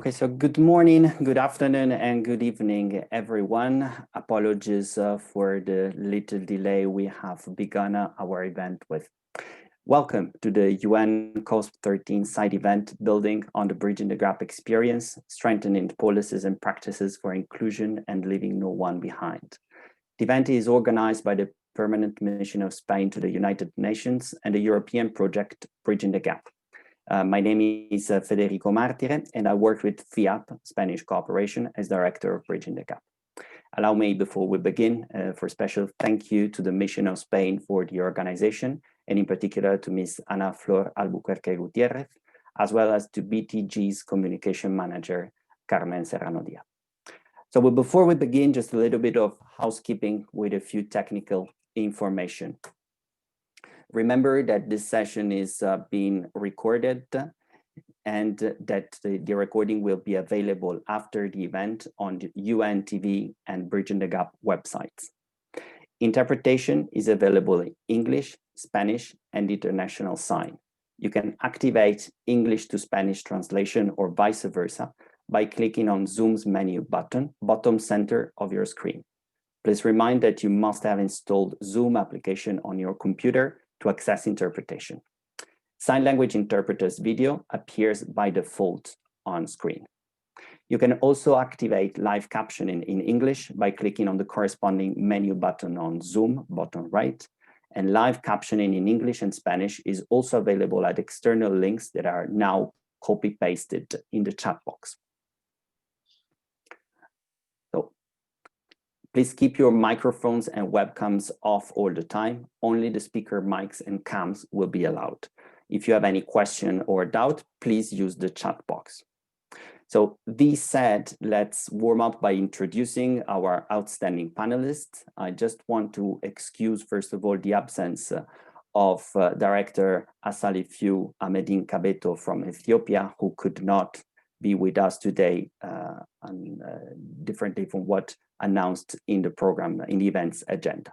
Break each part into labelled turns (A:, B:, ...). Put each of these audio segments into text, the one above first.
A: Okay, so good morning, good afternoon, and good evening, everyone. Apologies for the little delay we have begun our event with. Welcome to the UN COSP13 side event, building on the Bridging the Gap experience, strengthening policies and practices for inclusion and leaving no one behind. The event is organized by the Permanent Mission of Spain to the United Nations and the European project Bridging the Gap. My name is Federico Martire, and I work with FIAP, Spanish Cooperation, as Director of Bridging the Gap. Allow me, before we begin, for a special thank you to the Mission of Spain for the organization, and in particular to Ms. Ana Flor Albuquerque Gutierrez, as well as to BTG's Communication Manager, Carmen Serrano Diaz. So before we begin, just a little bit of housekeeping with a few technical information. Remember that this session is being recorded and that the recording will be available after the event on the UN TV and Bridging the Gap websites. Interpretation is available in English, Spanish, and international sign. You can activate English to Spanish translation or vice versa by clicking on Zoom's menu button, bottom center of your screen. Please remind that you must have installed Zoom application on your computer to access interpretation. Sign language interpreter's video appears by default on screen. You can also activate live captioning in English by clicking on the corresponding menu button on Zoom, bottom right, and live captioning in English and Spanish is also available at external links that are now copy-pasted in the chat box. Please keep your microphones and webcams off all the time. Only the speaker mics and cams will be allowed. If you have any question or doubt, please use the chat box. So this said, let's warm up by introducing our outstanding panelists. I just want to excuse, first of all, the absence of Director Asalifiu Ahmedin Kabeto from Ethiopia, who could not be with us today, differently from what announced in the program, in the event's agenda.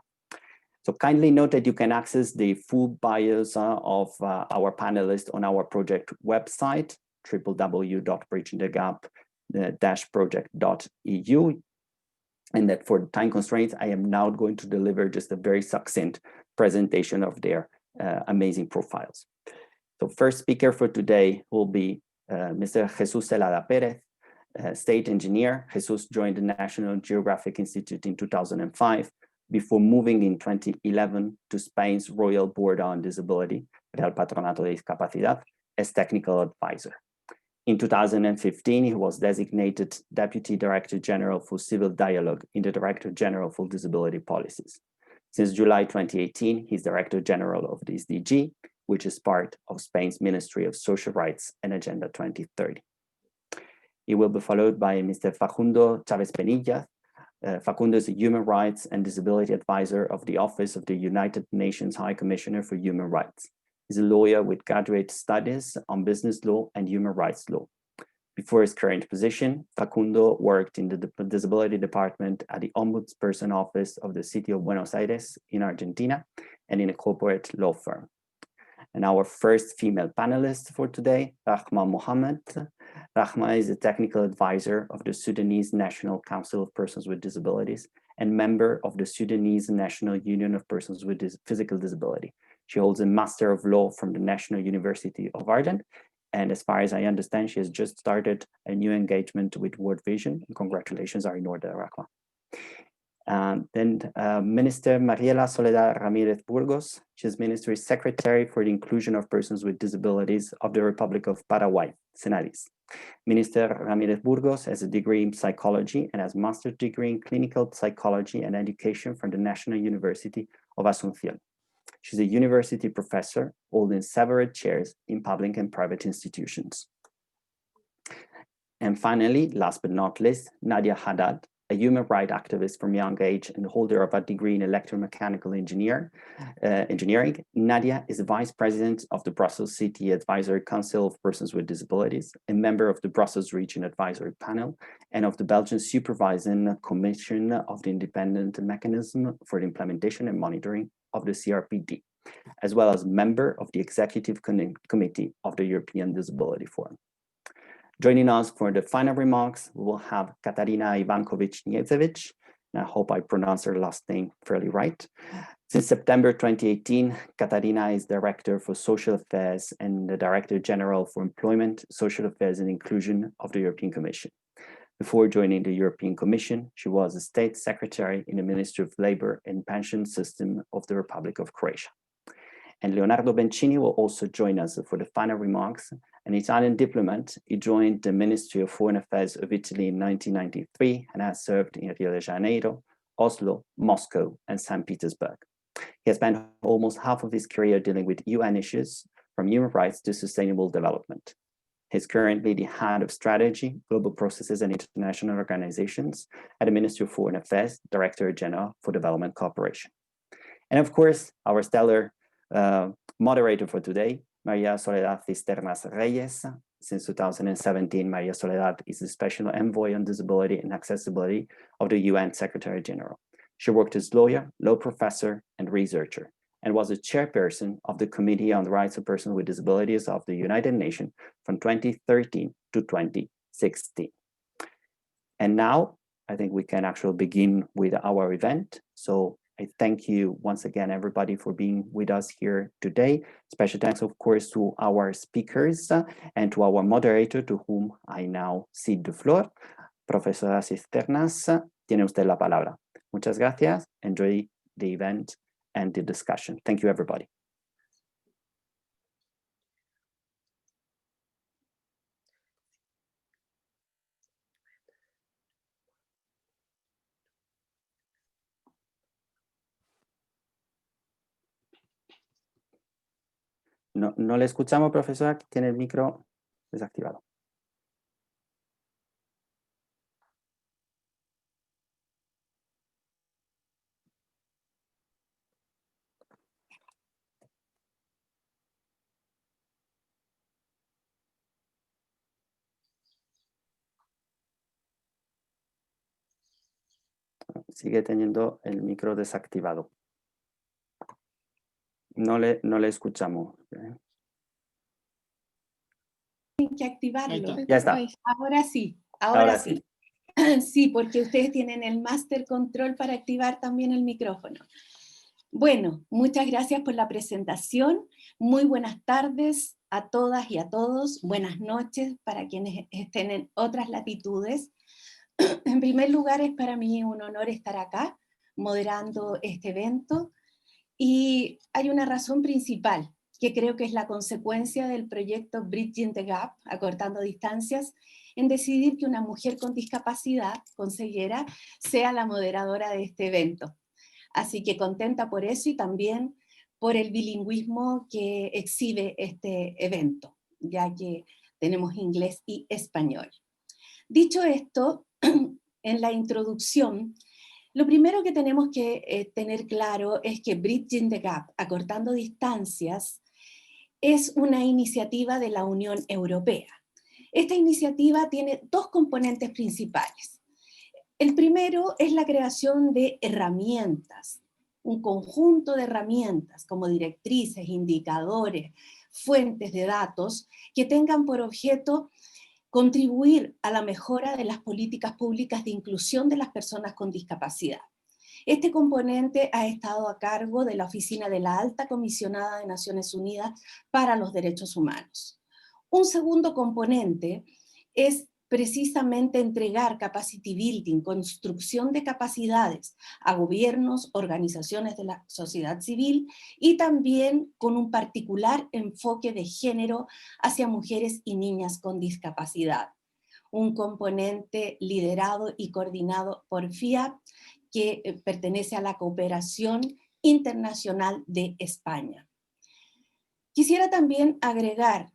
A: So kindly note that you can access the full bios of our panelists on our project website, www.bridgingthegap-project.eu. And that for time constraints, I am now going to deliver just a very succinct presentation of their amazing profiles. So first speaker for today will be Mr. Jesus Celada Perez, state engineer. Jesus joined the National Geographic Institute in 2005 before moving in 2011 to Spain's Royal Board on Disability, Real Patronato de Discapacidad, as technical advisor. In 2015, he was designated Deputy Director General for Civil Dialogue in the Director General for Disability Policies. Since July 2018, he's Director General of the SDG, which is part of Spain's Ministry of Social Rights and Agenda 2030. It will be followed by Mr. Facundo Chavez Penilla. Facundo is a Human Rights and Disability Advisor of the Office of the United Nations High Commissioner for Human Rights. He's a lawyer with graduate studies on business law and human rights law. Before his current position, Facundo worked in the Disability Department at the Ombudsperson Office of the City of Buenos Aires in Argentina and in a corporate law firm. And our first female panelist for today, Rahma Mohammed. Rahma is a technical advisor of the Sudanese National Council of Persons with Disabilities and member of the Sudanese National Union of Persons with Physical Disability. She holds a Master of Law from the National University of Ireland. And as far as I understand, she has just started a new engagement with World Vision. And congratulations are in order, Rahma. Then Minister Mariela Soledad Ramirez Burgos. She's Ministry Secretary for the Inclusion of Persons with Disabilities of the Republic of Paraguay, Senadis. Minister Ramirez Burgos has a degree in psychology and has a master's degree in clinical psychology and education from the National University of Asunción. She's a university professor holding several chairs in public and private institutions. And finally, last but not least, Nadia Haddad, a human rights activist from young age and holder of a degree in electromechanical engineering. Nadia is the Vice President of the Brussels City Advisory Council of Persons with Disabilities, a member of the Brussels Region Advisory Panel, and of the Belgian Supervising Commission of the Independent Mechanism for the Implementation and Monitoring of the CRPD, as well as member of the Executive Committee of the European Disability Forum. Joining us for the final remarks, we will have Katarina Ivankovic-Niedzewicz, and I hope I pronounced her last name fairly right. Since September 2018, Katarina is Director for Social Affairs and the Director General for Employment, Social Affairs and Inclusion of the European Commission. Before joining the European Commission, she was a State Secretary in the Ministry of Labor and Pension System of the Republic of Croatia. And Leonardo Bencini will also join us for the final remarks. An Italian diplomat, he joined the Ministry of Foreign Affairs of Italy in 1993 and has served in Rio de Janeiro, Oslo, Moscow, and St. Petersburg. He has spent almost half of his career dealing with UN issues, from human rights to sustainable development. He's currently the head of strategy, global processes, and international organizations at the Ministry of Foreign Affairs, Director General for Development Cooperation. And of course, our stellar moderator for today, Maria Soledad Cisternas Reyes. Since 2017, Maria Soledad is the Special Envoy on Disability and Accessibility of the UN Secretary General. She worked as lawyer, law professor, and researcher, and was a chairperson of the Committee on the Rights of Persons with Disabilities of the United Nations from 2013 to 2016. And now, I think we can actually begin with our event. So I thank you once again, everybody, for being with us here today. Special thanks, of course, to our speakers and to our moderator, to whom I now cede the floor. Profesora Cisternas, tiene usted la palabra. Muchas gracias. Enjoy the event and the discussion. Thank you, everybody. No, no le escuchamos, profesora, tiene el micro desactivado. Sigue teniendo el micro desactivado. No le escuchamos.
B: Tienen que activarlo.
A: Ya está.
B: Ahora sí, ahora sí. Sí, porque ustedes tienen el Master Control para activar también el micrófono. Bueno, muchas gracias por la presentación. Muy buenas tardes a todas y a todos. Buenas noches para quienes estén en otras latitudes. En primer lugar, es para mí un honor estar acá moderando este evento. Y hay una razón principal, que creo que es la consecuencia del proyecto Bridging the Gap, acortando distancias, en decidir que una mujer con discapacidad, con ceguera, sea la moderadora de este evento. Así que contenta por eso y también por el bilingüismo que exhibe este evento, ya que tenemos inglés y español. Dicho esto, en la introducción, lo primero que tenemos que tener claro es que Bridging the Gap, acortando distancias, es una iniciativa de la Unión Europea. Esta iniciativa tiene dos componentes principales. El primero es la creación de herramientas, un conjunto de herramientas como directrices, indicadores, fuentes de datos que tengan por objeto contribuir a la mejora de las políticas públicas de inclusión de las personas con discapacidad. Este componente ha estado a cargo de la Oficina de la Alta Comisionada de Naciones Unidas para los Derechos Humanos. Un segundo componente es precisamente entregar capacity building, construcción de capacidades a gobiernos, organizaciones de la sociedad civil y también con un particular enfoque de género hacia mujeres y niñas con discapacidad. Un componente liderado y coordinado por FIAP que pertenece a la Cooperación Internacional de España. Quisiera también agregar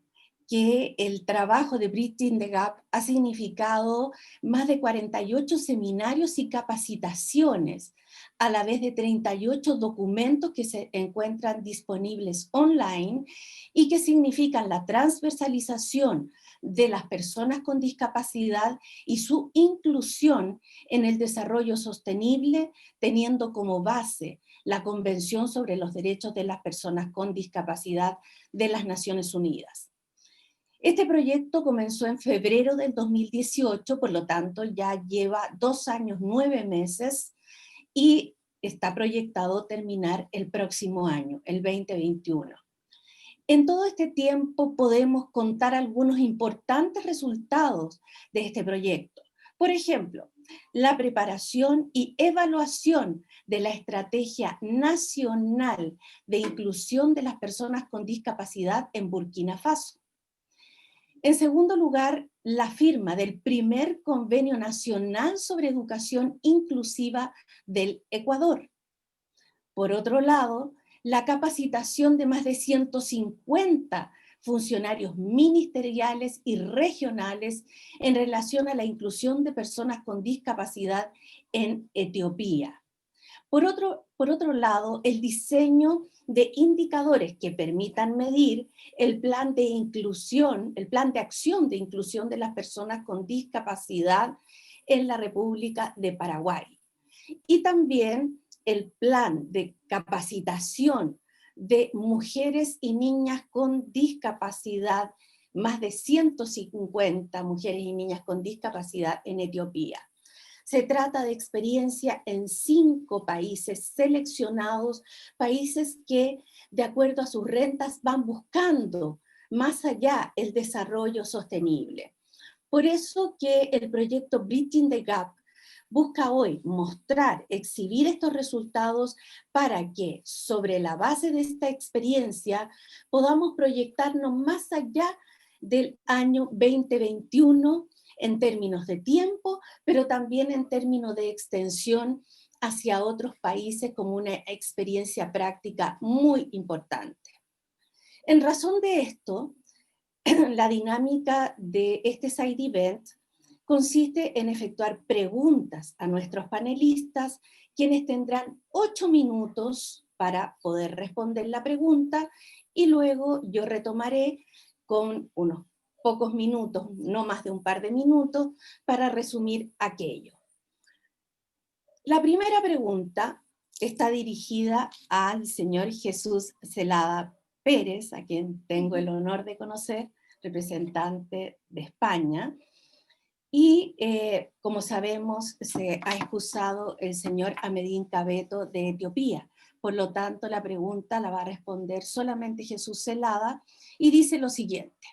B: que el trabajo de Bridging the Gap ha significado más de 48 seminarios y capacitaciones, a la vez de 38 documentos que se encuentran disponibles online y que significan la transversalización de las personas con discapacidad y su inclusión en el desarrollo sostenible, teniendo como base la Convención sobre los Derechos de las Personas con Discapacidad de las Naciones Unidas. Este proyecto comenzó en febrero del 2018, por lo tanto ya lleva 2 años, 9 meses, y está proyectado terminar el próximo año, el 2021. En todo este tiempo podemos contar algunos importantes resultados de este proyecto. Por ejemplo, la preparación y evaluación de la Estrategia Nacional de Inclusión de las Personas con Discapacidad en Burkina Faso. En segundo lugar, la firma del primer Convenio Nacional sobre Educación Inclusiva del Ecuador. Por otro lado, la capacitación de más de 150 funcionarios ministeriales y regionales en relación a la inclusión de personas con discapacidad en Etiopía. Por otro lado, el diseño de indicadores que permitan medir el plan de inclusión, el plan de acción de inclusión de las personas con discapacidad en la República de Paraguay. Y también el plan de capacitación de mujeres y niñas con discapacidad, más de 150 mujeres y niñas con discapacidad en Etiopía. Se trata de experiencia en 5 países seleccionados, países que, de acuerdo a sus rentas, van buscando más allá el desarrollo sostenible. Por eso que el proyecto Bridging the Gap busca hoy mostrar, exhibir estos resultados para que, sobre la base de esta experiencia, podamos proyectarnos más allá del año 2021 en términos de tiempo, pero también en términos de extensión hacia otros países como una experiencia práctica muy importante. En razón de esto, la dinámica de este side event consiste en efectuar preguntas a nuestros panelistas, quienes tendrán 8 minutos para poder responder la pregunta, y luego yo retomaré con unos pocos minutos, no más de un par de minutos, para resumir aquello. La primera pregunta está dirigida al señor Jesús Celada Pérez, a quien tengo el honor de conocer, representante de España. Y como sabemos, se ha excusado el señor Ahmedín Cabeto de Etiopía. Por lo tanto, la pregunta la va a responder solamente Jesús Celada, y dice lo siguiente.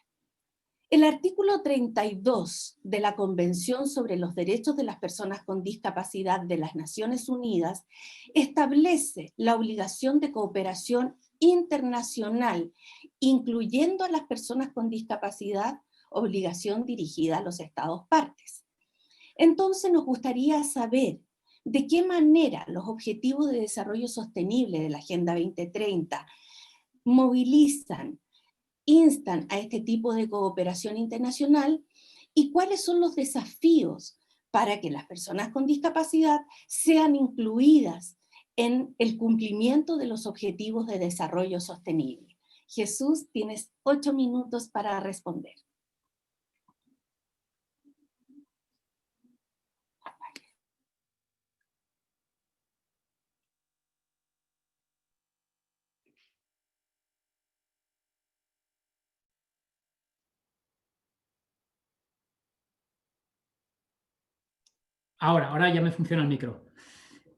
B: El artículo 32 de la Convención sobre los Derechos de las Personas con Discapacidad de las Naciones Unidas establece la obligación de cooperación internacional, incluyendo a las personas con discapacidad, obligación dirigida a los Estados partes. Entonces nos gustaría saber de qué manera los Objetivos de Desarrollo Sostenible de la Agenda 2030 movilizan, instan a este tipo de cooperación internacional, y cuáles son los desafíos para que las personas con discapacidad sean incluidas en el cumplimiento de los Objetivos de Desarrollo Sostenible. Jesús, tienes 8 minutos para responder.
C: Ahora ya me funciona el micro.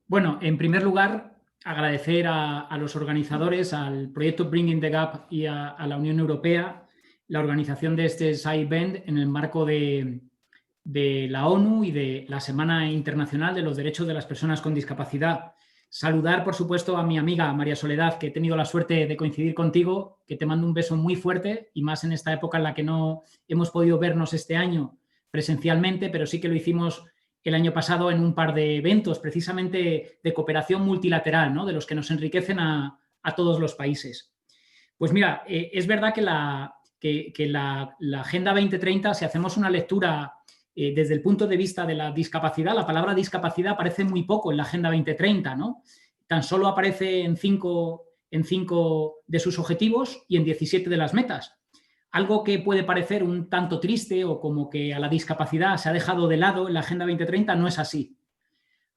C: Bueno, en primer lugar, agradecer a los organizadores, al proyecto Bridging the Gap y a la Unión Europea, la organización de este side event en el marco de la ONU y de la Semana Internacional de los Derechos de las Personas con Discapacidad. Saludar, por supuesto, a mi amiga María Soledad, que he tenido la suerte de coincidir contigo, que te mando un beso muy fuerte, y más en esta época en la que no hemos podido vernos este año presencialmente, pero sí que lo hicimos el año pasado en un par de eventos precisamente de cooperación multilateral, ¿no? De los que nos enriquecen a todos los países. Pues mira, es verdad que la Agenda 2030, si hacemos una lectura desde el punto de vista de la discapacidad, la palabra discapacidad aparece muy poco en la Agenda 2030, ¿no? Tan solo aparece en 5 de sus objetivos y en 17 de las metas. Algo que puede parecer un tanto triste o como que a la discapacidad se ha dejado de lado en la Agenda 2030, no es así.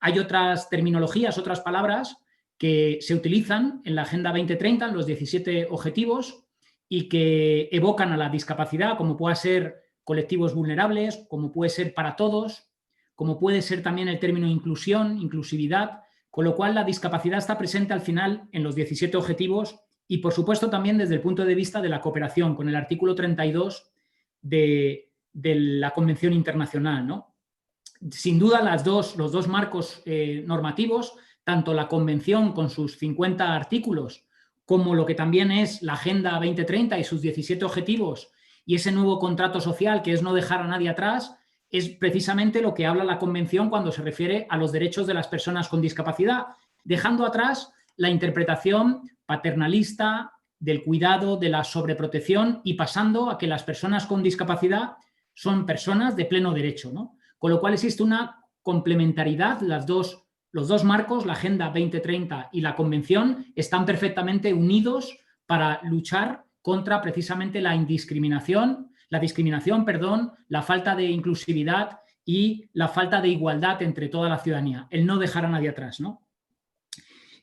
C: Hay otras terminologías, otras palabras que se utilizan en la Agenda 2030, en los 17 objetivos, y que evocan a la discapacidad, como pueda ser colectivos vulnerables, como puede ser para todos, como puede ser también el término inclusión, inclusividad, con lo cual la discapacidad está presente al final en los 17 objetivos y, por supuesto, también desde el punto de vista de la cooperación, con el artículo 32 de la Convención Internacional, ¿no? Sin duda, los dos marcos normativos, tanto la Convención con sus 50 artículos, como lo que también es la Agenda 2030 y sus 17 objetivos, y ese nuevo contrato social que es no dejar a nadie atrás, es precisamente lo que habla la Convención cuando se refiere a los derechos de las personas con discapacidad, dejando atrás la interpretación paternalista del cuidado, de la sobreprotección y pasando a que las personas con discapacidad son personas de pleno derecho, ¿no? Con lo cual existe una complementariedad, los dos marcos, la Agenda 2030 y la Convención, están perfectamente unidos para luchar contra precisamente la discriminación, la falta de inclusividad y la falta de igualdad entre toda la ciudadanía, el no dejar a nadie atrás, ¿no?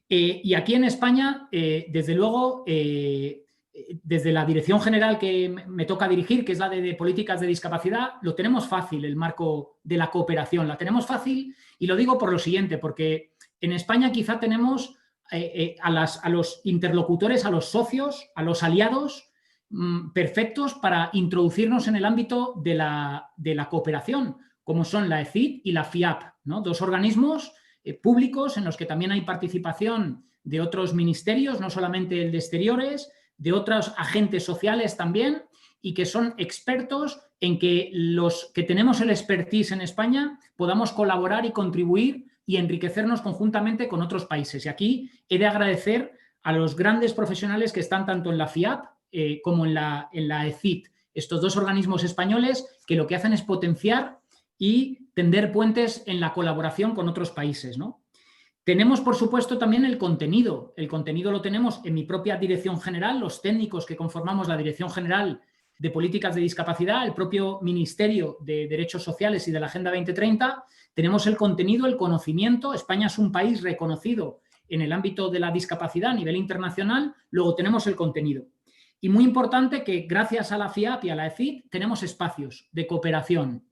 C: Y aquí en España, desde luego, desde la dirección general que me toca dirigir, que es la de políticas de discapacidad, lo tenemos fácil, el marco de la cooperación. La tenemos fácil y lo digo por lo siguiente, porque en España quizá tenemos a los interlocutores, a los socios, a los aliados perfectos para introducirnos en el ámbito de la cooperación, como son la ECID y la FIAP, ¿no? Dos organismos públicos en los que también hay participación de otros ministerios, no solamente el de Exteriores, de otros agentes sociales también, y que son expertos en que los que tenemos el expertise en España podamos colaborar y contribuir y enriquecernos conjuntamente con otros países. Y aquí he de agradecer a los grandes profesionales que están tanto en la FIAP como en la ECID, estos dos organismos españoles que lo que hacen es potenciar y tender puentes en la colaboración con otros países, ¿no? Tenemos, por supuesto, también el contenido. El contenido lo tenemos en mi propia dirección general, los técnicos que conformamos la Dirección General de Políticas de Discapacidad, el propio Ministerio de Derechos Sociales y de la Agenda 2030. Tenemos el contenido, el conocimiento. España es un país reconocido en el ámbito de la discapacidad a nivel internacional. Luego tenemos el contenido. Y muy importante que gracias a la FIAP y a la ECID tenemos espacios de cooperación.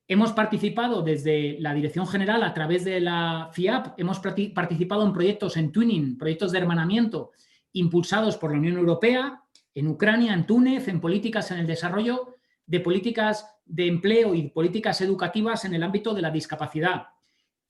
C: Hemos participado desde la Dirección General a través de la FIAP, hemos participado en proyectos en twinning, proyectos de hermanamiento impulsados por la Unión Europea, en Ucrania, en Túnez, en políticas en el desarrollo de políticas de empleo y políticas educativas en el ámbito de la discapacidad.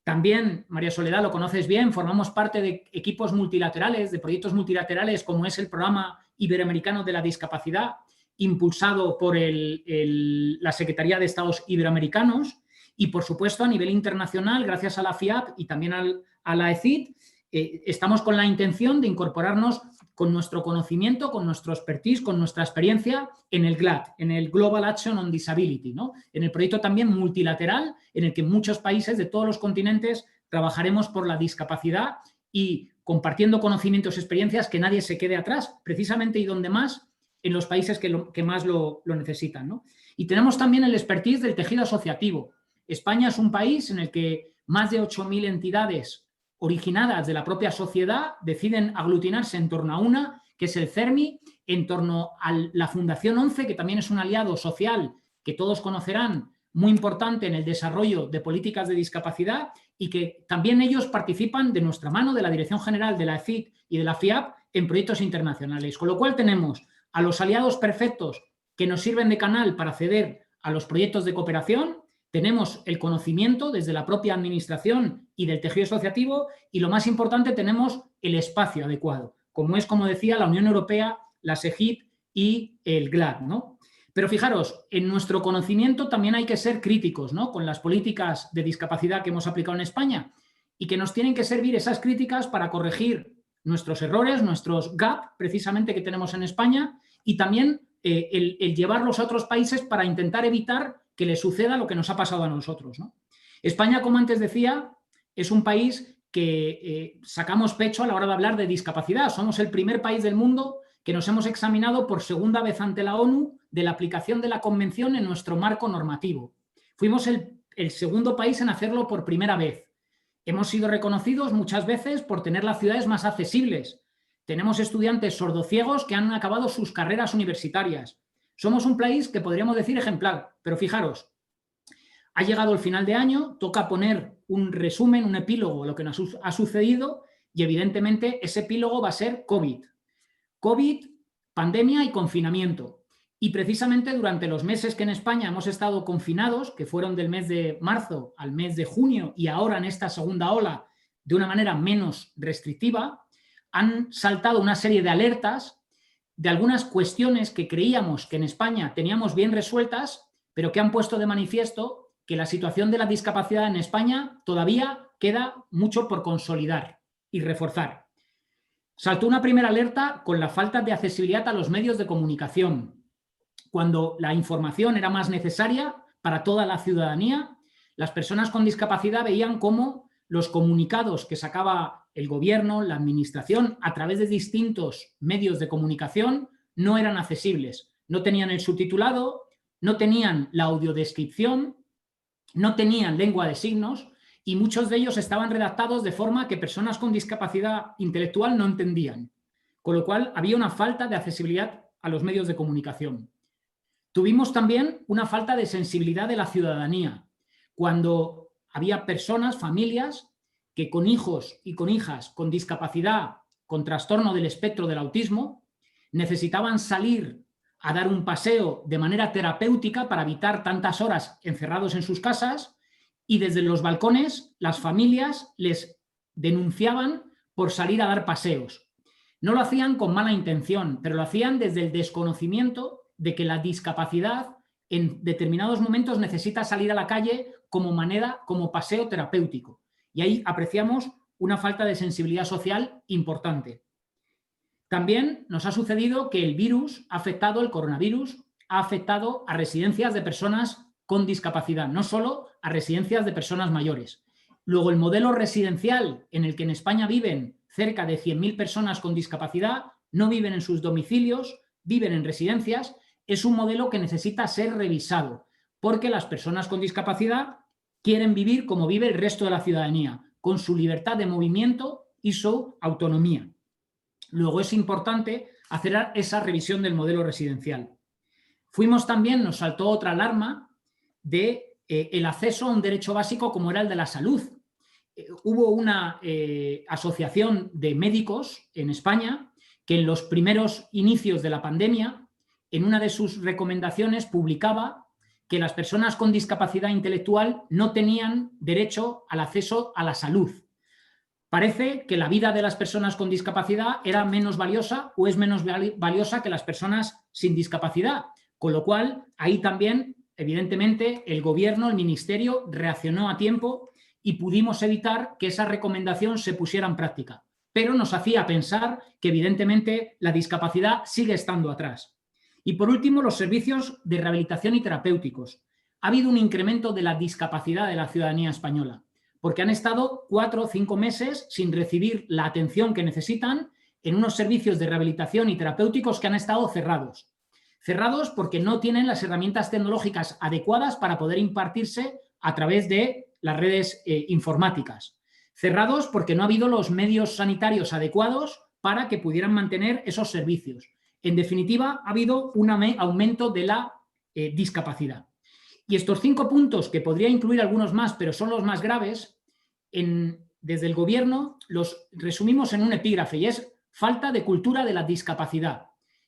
C: También, María Soledad, lo conoces bien, formamos parte de equipos multilaterales, de proyectos multilaterales como es el Programa Iberoamericano de la Discapacidad, impulsado por la Secretaría de Estados Iberoamericanos y, por supuesto, a nivel internacional, gracias a la FIAP y también a la ECID, estamos con la intención de incorporarnos con nuestro conocimiento, con nuestro expertise, con nuestra experiencia en el GLAD, en el Global Action on Disability, ¿no? En el proyecto también multilateral en el que muchos países de todos los continentes trabajaremos por la discapacidad y compartiendo conocimientos y experiencias, que nadie se quede atrás, precisamente y donde más, en los países que más lo necesitan, ¿no? Y tenemos también el expertise del tejido asociativo. España es un país en el que más de 8.000 entidades originadas de la propia sociedad deciden aglutinarse en torno a una, que es el CERMI, en torno a la Fundación 11, que también es un aliado social que todos conocerán, muy importante en el desarrollo de políticas de discapacidad y que también ellos participan de nuestra mano, de la Dirección General de la ECID y de la FIAP, en proyectos internacionales. Con lo cual tenemos a los aliados perfectos que nos sirven de canal para acceder a los proyectos de cooperación, tenemos el conocimiento desde la propia administración y del tejido asociativo y, lo más importante, tenemos el espacio adecuado, como es, como decía, la Unión Europea, la SEGIP y el GLAD, ¿no? Pero fijaros, en nuestro conocimiento también hay que ser críticos, ¿no?, con las políticas de discapacidad que hemos aplicado en España y que nos tienen que servir esas críticas para corregir nuestros errores, nuestros gaps, precisamente, que tenemos en España, y también el llevarlos a otros países para intentar evitar que les suceda lo que nos ha pasado a nosotros, ¿no? España, como antes decía, es un país que sacamos pecho a la hora de hablar de discapacidad. Somos el primer país del mundo que nos hemos examinado por segunda vez ante la ONU de la aplicación de la Convención en nuestro marco normativo. Fuimos el segundo país en hacerlo por primera vez. Hemos sido reconocidos muchas veces por tener las ciudades más accesibles. tenemos estudiantes sordociegos que han acabado sus carreras universitarias. Somos un país que podríamos decir ejemplar, pero fijaros, ha llegado el final de año, toca poner un resumen, un epílogo de lo que nos ha sucedido y evidentemente ese epílogo va a ser COVID. COVID, pandemia y confinamiento. Y precisamente durante los meses que en España hemos estado confinados, que fueron del mes de marzo al mes de junio y ahora en esta segunda ola de una manera menos restrictiva, han saltado una serie de alertas de algunas cuestiones que creíamos que en España teníamos bien resueltas, pero que han puesto de manifiesto que la situación de la discapacidad en España todavía queda mucho por consolidar y reforzar. Saltó una primera alerta con la falta de accesibilidad a los medios de comunicación. Cuando la información era más necesaria para toda la ciudadanía, las personas con discapacidad veían cómo los comunicados que sacaba el gobierno, la administración, a través de distintos medios de comunicación, no eran accesibles. No tenían el subtitulado, no tenían la audiodescripción, no tenían lengua de signos y muchos de ellos estaban redactados de forma que personas con discapacidad intelectual no entendían. Con lo cual había una falta de accesibilidad a los medios de comunicación. Tuvimos también una falta de sensibilidad de la ciudadanía, cuando había personas, familias, que con hijos y con hijas con discapacidad, con trastorno del espectro del autismo, necesitaban salir a dar un paseo de manera terapéutica para evitar tantas horas encerrados en sus casas y desde los balcones las familias les denunciaban por salir a dar paseos. No lo hacían con mala intención, pero lo hacían desde el desconocimiento de que la discapacidad en determinados momentos necesita salir a la calle como paseo terapéutico. Y ahí apreciamos una falta de sensibilidad social importante. También nos ha sucedido que el coronavirus, ha afectado a residencias de personas con discapacidad, no solo a residencias de personas mayores. Luego, el modelo residencial en el que en España viven cerca de 100.000 personas con discapacidad, no viven en sus domicilios, viven en residencias, es un modelo que necesita ser revisado, porque las personas con discapacidad quieren vivir como vive el resto de la ciudadanía, con su libertad de movimiento y su autonomía. Luego es importante hacer esa revisión del modelo residencial. Nos saltó otra alarma de el acceso a un derecho básico como era el de la salud. Hubo una asociación de médicos en España que en los primeros inicios de la pandemia, en una de sus recomendaciones publicaba que las personas con discapacidad intelectual no tenían derecho al acceso a la salud. Parece que la vida de las personas con discapacidad era menos valiosa o es menos valiosa que las personas sin discapacidad, con lo cual ahí también, evidentemente, el gobierno, el ministerio reaccionó a tiempo y pudimos evitar que esa recomendación se pusiera en práctica. Pero nos hacía pensar que, evidentemente, la discapacidad sigue estando atrás. Y por último, los servicios de rehabilitación y terapéuticos. Ha habido un incremento de la discapacidad de la ciudadanía española, porque han estado 4 o 5 meses sin recibir la atención que necesitan en unos servicios de rehabilitación y terapéuticos que han estado cerrados. Cerrados porque no tienen las herramientas tecnológicas adecuadas para poder impartirse a través de las redes informáticas. Cerrados porque no ha habido los medios sanitarios adecuados para que pudieran mantener esos servicios. En definitiva, ha habido un aumento de la discapacidad. Y estos 5 puntos, que podría incluir algunos más, pero son los más graves, desde el gobierno los resumimos en un epígrafe y es falta de cultura de la discapacidad.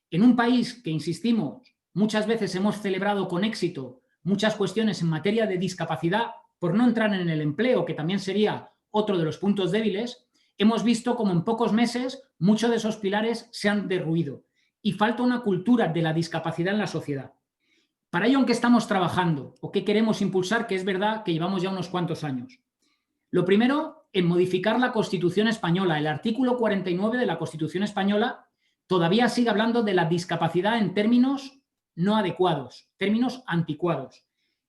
C: En un país que, insistimos, muchas veces hemos celebrado con éxito muchas cuestiones en materia de discapacidad, por no entrar en el empleo, que también sería otro de los puntos débiles, hemos visto como en pocos meses muchos de esos pilares se han derruido. Y falta una cultura de la discapacidad en la sociedad. Para ello, ¿en qué estamos trabajando? ¿O qué queremos impulsar? Que es verdad que llevamos ya unos cuantos años. Lo primero, en modificar la Constitución española. El artículo 49 de la Constitución española todavía sigue hablando de la discapacidad en términos no adecuados, términos anticuados.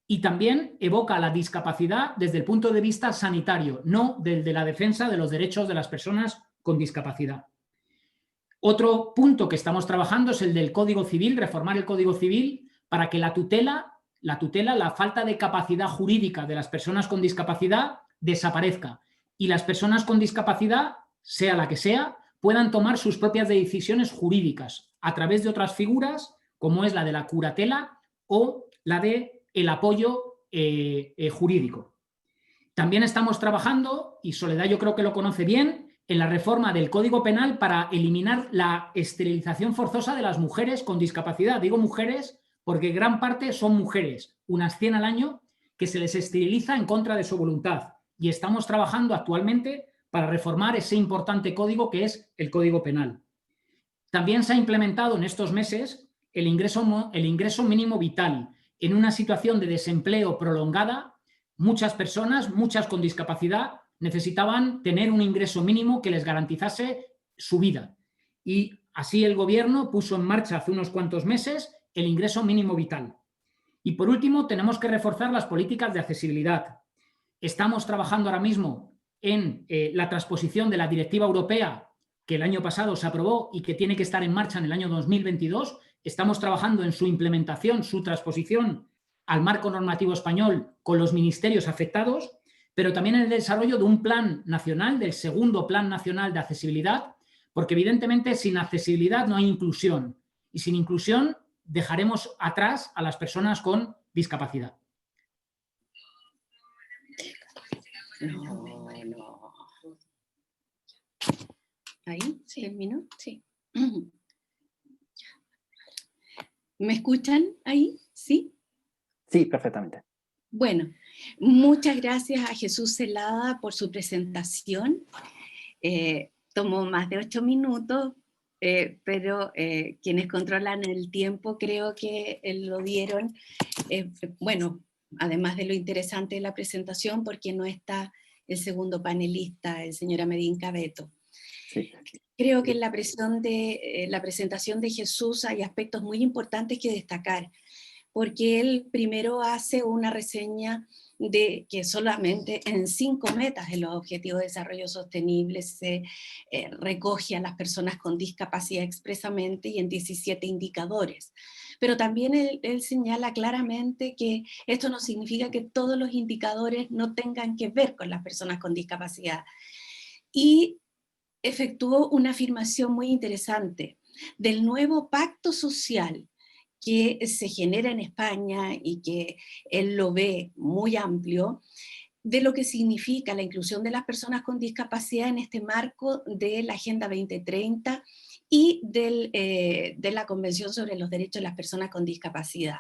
C: Y también evoca la discapacidad desde el punto de vista sanitario, no desde la defensa de los derechos de las personas con discapacidad. Otro punto que estamos trabajando es el del Código Civil, reformar el Código Civil para que la falta de capacidad jurídica de las personas con discapacidad desaparezca y las personas con discapacidad, sea la que sea, puedan tomar sus propias decisiones jurídicas a través de otras figuras, como es la de la curatela o la de el apoyo jurídico. También estamos trabajando, y Soledad yo creo que lo conoce bien, en la reforma del Código Penal para eliminar la esterilización forzosa de las mujeres con discapacidad. Digo mujeres porque gran parte son mujeres, unas 100 al año, que se les esteriliza en contra de su voluntad. Y estamos trabajando actualmente para reformar ese importante código que es el Código Penal. También se ha implementado en estos meses el ingreso mínimo vital. En una situación de desempleo prolongada, muchas personas, muchas con discapacidad, necesitaban tener un ingreso mínimo que les garantizase su vida. Y así el gobierno puso en marcha hace unos cuantos meses el ingreso mínimo vital. Y por último, tenemos que reforzar las políticas de accesibilidad. Estamos trabajando ahora mismo en la transposición de la Directiva Europea que el año pasado se aprobó y que tiene que estar en marcha en el año 2022. Estamos trabajando en su implementación, su transposición al marco normativo español con los ministerios afectados, pero también en el desarrollo de un plan nacional, del segundo Plan Nacional de Accesibilidad, porque evidentemente sin accesibilidad no hay inclusión y sin inclusión dejaremos atrás a las personas con discapacidad.
B: No. ¿Ahí?
D: Sí.
B: ¿Terminó?
D: Sí.
B: ¿Me escuchan ahí? ¿Sí?
A: Sí, perfectamente.
B: Bueno, muchas gracias a Jesús Celada por su presentación. Tomó más de 8 minutos, pero quienes controlan el tiempo creo que lo dieron, bueno, además de lo interesante de la presentación, porque no está el segundo panelista, el señor Amedín Cabeto.
A: Sí.
B: Creo que en la presentación de Jesús hay aspectos muy importantes que destacar, porque él primero hace una reseña de que solamente en 5 metas de los Objetivos de Desarrollo Sostenible se recoge a las personas con discapacidad expresamente y en 17 indicadores. Pero también él señala claramente que esto no significa que todos los indicadores no tengan que ver con las personas con discapacidad. Y efectuó una afirmación muy interesante del nuevo pacto social que se genera en España y que él lo ve muy amplio, de lo que significa la inclusión de las personas con discapacidad en este marco de la Agenda 2030 y de la Convención sobre los Derechos de las Personas con Discapacidad.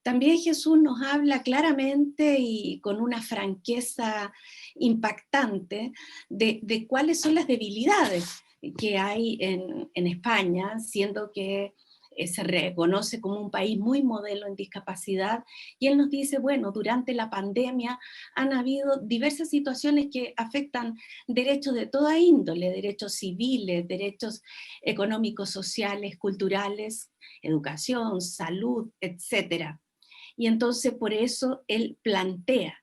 B: También Jesús nos habla claramente y con una franqueza impactante de cuáles son las debilidades que hay en España, siendo que se reconoce como un país muy modelo en discapacidad, y él nos dice, bueno, durante la pandemia han habido diversas situaciones que afectan derechos de toda índole, derechos civiles, derechos económicos, sociales, culturales, educación, salud, etcétera. Y entonces por eso él plantea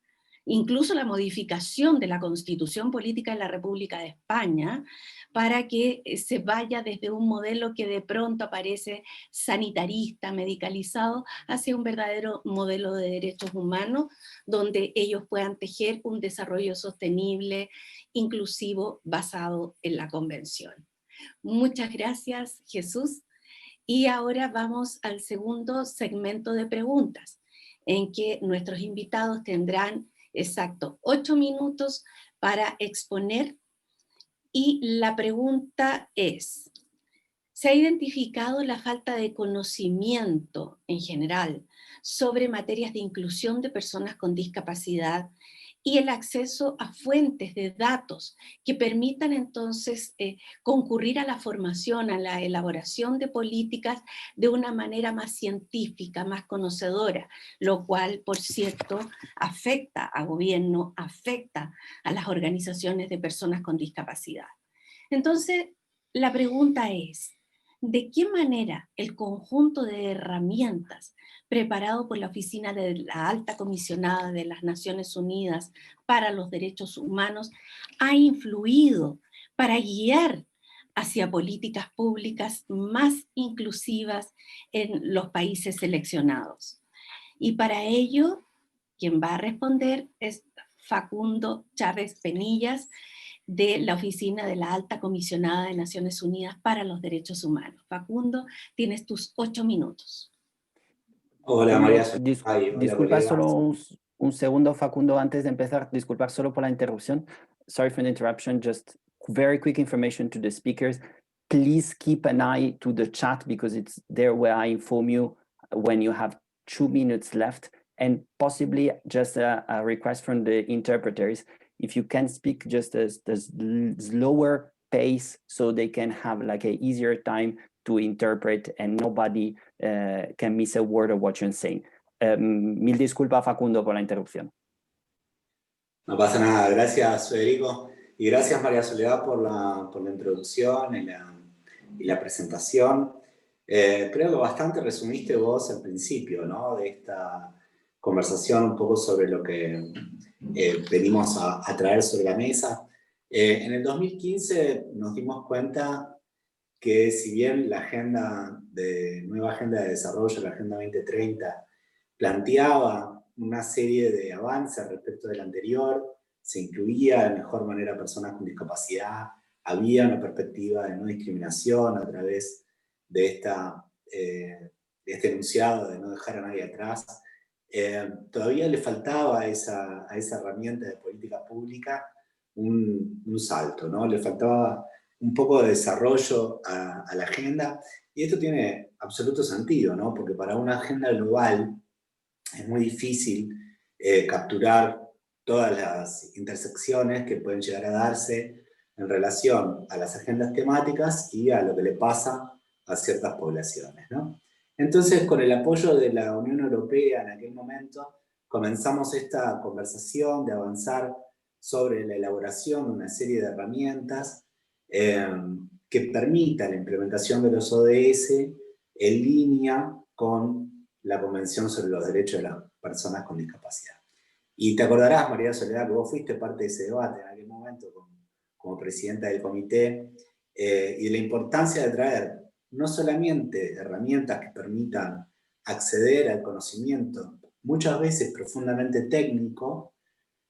B: incluso la modificación de la Constitución Política de la República de España para que se vaya desde un modelo que de pronto aparece sanitarista, medicalizado, hacia un verdadero modelo de derechos humanos donde ellos puedan tejer un desarrollo sostenible, inclusivo, basado en la Convención. Muchas gracias, Jesús. Y ahora vamos al segundo segmento de preguntas, en que nuestros invitados tendrán 8 minutos para exponer, y la pregunta es, ¿se ha identificado la falta de conocimiento en general sobre materias de inclusión de personas con discapacidad y el acceso a fuentes de datos que permitan entonces concurrir a la formación, a la elaboración de políticas de una manera más científica, más conocedora, lo cual, por cierto, afecta a gobierno, afecta a las organizaciones de personas con discapacidad? Entonces, la pregunta es, ¿de qué manera el conjunto de herramientas preparado por la Oficina de la Alta Comisionada de las Naciones Unidas para los Derechos Humanos ha influido para guiar hacia políticas públicas más inclusivas en los países seleccionados? Y para ello, quien va a responder es Facundo Chávez Penillas, de la Oficina de la Alta Comisionada de Naciones Unidas para los Derechos Humanos. Facundo, tienes tus 8 minutos.
D: Hola María.
A: Disculpa solo un segundo, Facundo, antes de empezar, disculpar solo por la interrupción. Sorry for the interruption, just very quick information to the speakers. Please keep an eye to the chat because it's there where I inform you when you have 2 minutes left, and possibly just a request from the interpreters. If you can speak just a slower pace so they can have like an easier time to interpret and nobody can miss a word of what you're saying. Mil disculpas, Facundo, por la interrupción.
D: No pasa nada, gracias Federico y gracias María Soledad por la introducción y la presentación. Creo que bastante resumiste vos al principio, ¿no? De esta conversación un poco sobre lo que venimos a traer sobre la mesa. En el 2015 nos dimos cuenta que si bien la nueva agenda de desarrollo, la Agenda 2030, planteaba una serie de avances respecto del anterior, se incluía de mejor manera a personas con discapacidad, había una perspectiva de no discriminación a través de este enunciado de no dejar a nadie atrás, todavía le faltaba a esa herramienta de política pública un salto, ¿no? Le faltaba un poco de desarrollo a la agenda, y esto tiene absoluto sentido, ¿no? Porque para una agenda global es muy difícil capturar todas las intersecciones que pueden llegar a darse en relación a las agendas temáticas y a lo que le pasa a ciertas poblaciones, ¿no? Entonces, con el apoyo de la Unión Europea en aquel momento, comenzamos esta conversación de avanzar sobre la elaboración de una serie de herramientas que permita la implementación de los ODS en línea con la Convención sobre los Derechos de las Personas con Discapacidad. Y te acordarás, María Soledad, que vos fuiste parte de ese debate en aquel momento como presidenta del comité, y de la importancia de traer no solamente herramientas que permitan acceder al conocimiento, muchas veces profundamente técnico,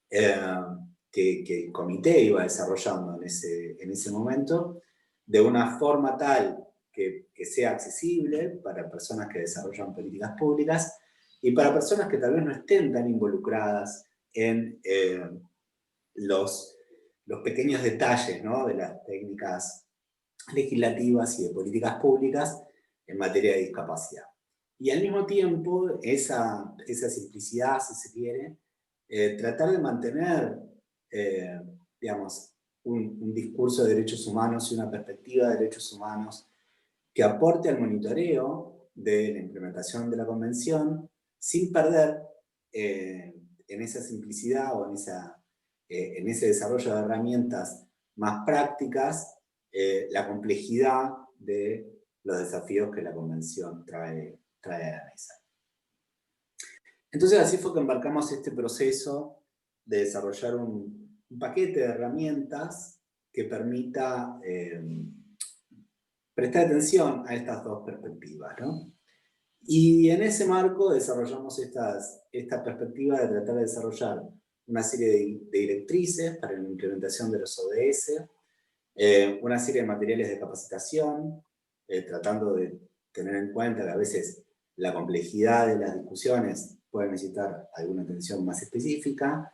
D: que el comité iba desarrollando en ese momento, de una forma tal que sea accesible para personas que desarrollan políticas públicas y para personas que tal vez no estén tan involucradas en los pequeños detalles, ¿no? De las técnicas legislativas y de políticas públicas en materia de discapacidad. Y al mismo tiempo, esa simplicidad, si se quiere, tratar de mantener, digamos, un discurso de derechos humanos y una perspectiva de derechos humanos que aporte al monitoreo de la implementación de la Convención sin perder en esa simplicidad o en ese desarrollo de herramientas más prácticas la complejidad de los desafíos que la Convención trae a la mesa. Entonces así fue que embarcamos este proceso de desarrollar un paquete de herramientas que permita prestar atención a estas dos perspectivas, ¿no? Y en ese marco desarrollamos esta perspectiva de tratar de desarrollar una serie de directrices para la implementación de los ODS, una serie de materiales de capacitación, tratando de tener en cuenta que a veces la complejidad de las discusiones puede necesitar alguna atención más específica,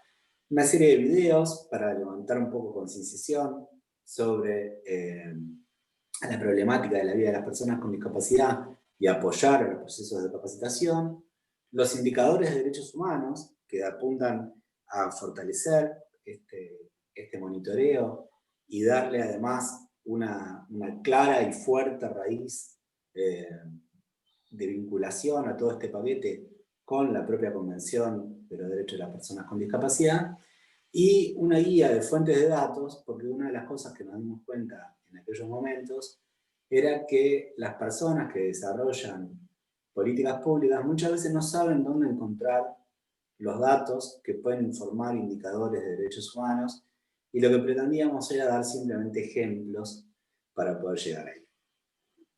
D: una serie de videos para levantar un poco concienciación sobre la problemática de la vida de las personas con discapacidad y apoyar a los procesos de capacitación, los indicadores de derechos humanos que apuntan a fortalecer este monitoreo y darle además una clara y fuerte raíz de vinculación a todo este paquete con la propia Convención de los Derechos de las Personas con Discapacidad, y una guía de fuentes de datos, porque una de las cosas que nos dimos cuenta en aquellos momentos era que las personas que desarrollan políticas públicas muchas veces no saben dónde encontrar los datos que pueden informar indicadores de derechos humanos, y lo que pretendíamos era dar simplemente ejemplos para poder llegar ahí.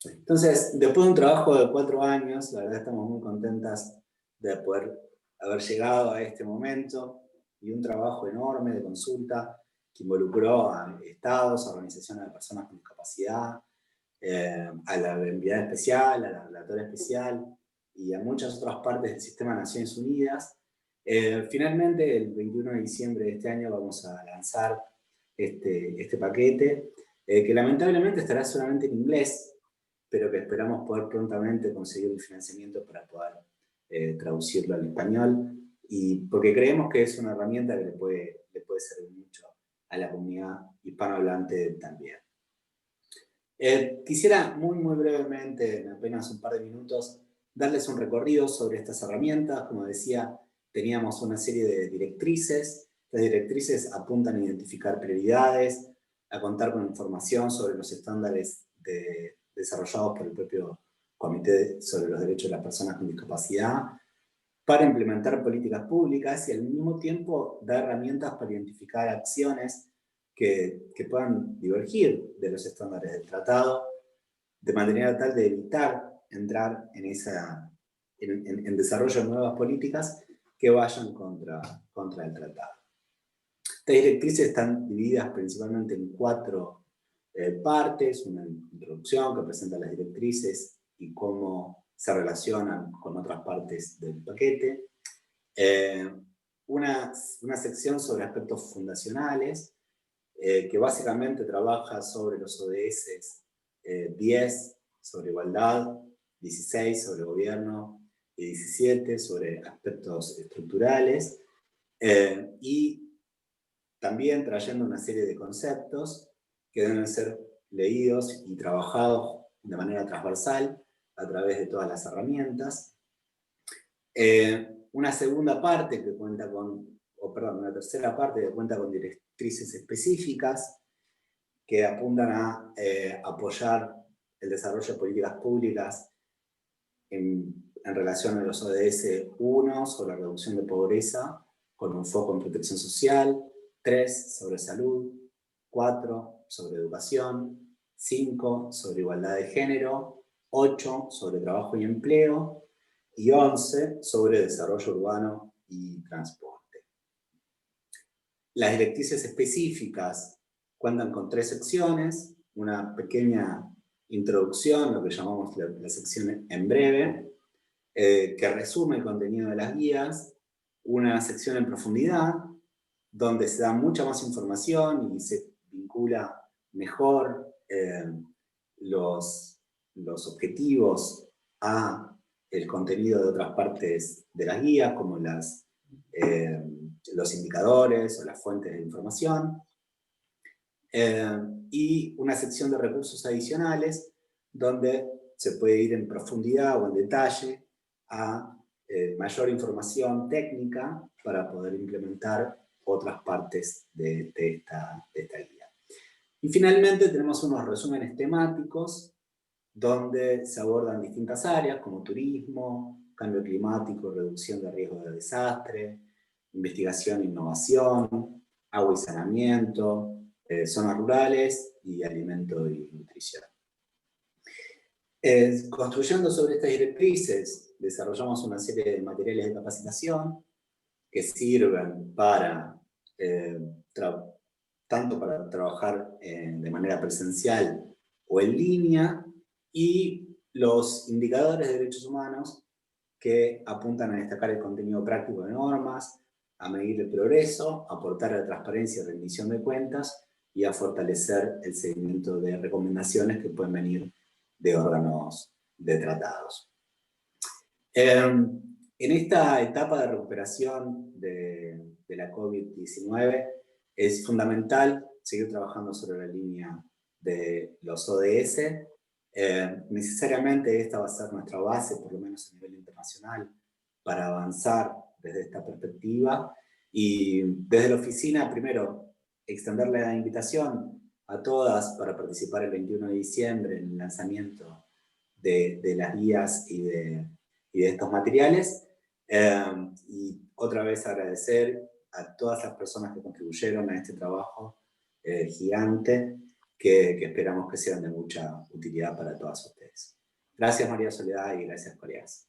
D: Entonces, después de un trabajo de 4 años, la verdad estamos muy contentas de poder haber llegado a este momento, y un trabajo enorme de consulta que involucró a estados, a organizaciones de personas con discapacidad, a la enviada especial, a la relatora especial y a muchas otras partes del sistema de Naciones Unidas. Finalmente, el 21 de diciembre de este año vamos a lanzar este paquete, que lamentablemente estará solamente en inglés, pero que esperamos poder prontamente conseguir el financiamiento para poder traducirlo al español, y porque creemos que es una herramienta que le puede servir mucho a la comunidad hispanohablante también. Quisiera muy brevemente, en apenas un par de minutos, darles un recorrido sobre estas herramientas. Como decía, teníamos una serie de directrices. Las directrices apuntan a identificar prioridades, a contar con información sobre los estándares desarrollados por el propio Comité sobre los Derechos de las Personas con Discapacidad, para implementar políticas públicas y al mismo tiempo dar herramientas para identificar acciones que puedan divergir de los estándares del tratado, de manera tal de evitar entrar en desarrollo de nuevas políticas que vayan contra el tratado. Estas directrices están divididas principalmente en 4 partes: una introducción que presenta las directrices y cómo se relacionan con otras partes del paquete, una sección sobre aspectos fundacionales, que básicamente trabaja sobre los ODS 10, sobre igualdad, 16, sobre gobierno, y 17, sobre aspectos estructurales, y también trayendo una serie de conceptos que deben ser leídos y trabajados de manera transversal a través de todas las herramientas. Una segunda parte que cuenta con, una tercera parte que cuenta con directrices específicas que apuntan a apoyar el desarrollo de políticas públicas en relación a los ODS 1, sobre la reducción de pobreza, con un foco en protección social, 3, sobre salud, 4, sobre educación, 5, sobre igualdad de género, 8, sobre trabajo y empleo, y 11, sobre desarrollo urbano y transporte. Las directrices específicas cuentan con 3 secciones: una pequeña introducción, lo que llamamos la sección en breve, que resume el contenido de las guías; una sección en profundidad, donde se da mucha más información y se vincula mejor los objetivos a el contenido de otras partes de las guías, como los indicadores o las fuentes de información. Y una sección de recursos adicionales, donde se puede ir en profundidad o en detalle a mayor información técnica para poder implementar otras partes de esta guía. Y finalmente tenemos unos resúmenes temáticos donde se abordan distintas áreas como turismo, cambio climático, reducción de riesgo de desastre, investigación e innovación, agua y saneamiento, zonas rurales y alimento y nutrición. Construyendo sobre estas directrices, desarrollamos una serie de materiales de capacitación que sirven para tanto para trabajar de manera presencial o en línea, y los indicadores de derechos humanos que apuntan a destacar el contenido práctico de normas, a medir el progreso, a aportar a la transparencia y rendición de cuentas y a fortalecer el seguimiento de recomendaciones que pueden venir de órganos de tratados. En esta etapa de recuperación de la COVID-19 es fundamental seguir trabajando sobre la línea de los ODS. Necesariamente esta va a ser nuestra base, por lo menos a nivel internacional, para avanzar desde esta perspectiva. Y desde la oficina, primero, extenderle la invitación a todas para participar el 21 de diciembre en el lanzamiento de las guías y de estos materiales. Y otra vez agradecer a todas las personas que contribuyeron a este trabajo gigante, que esperamos que sean de mucha utilidad para todas ustedes. Gracias, María Soledad, y gracias, colegas.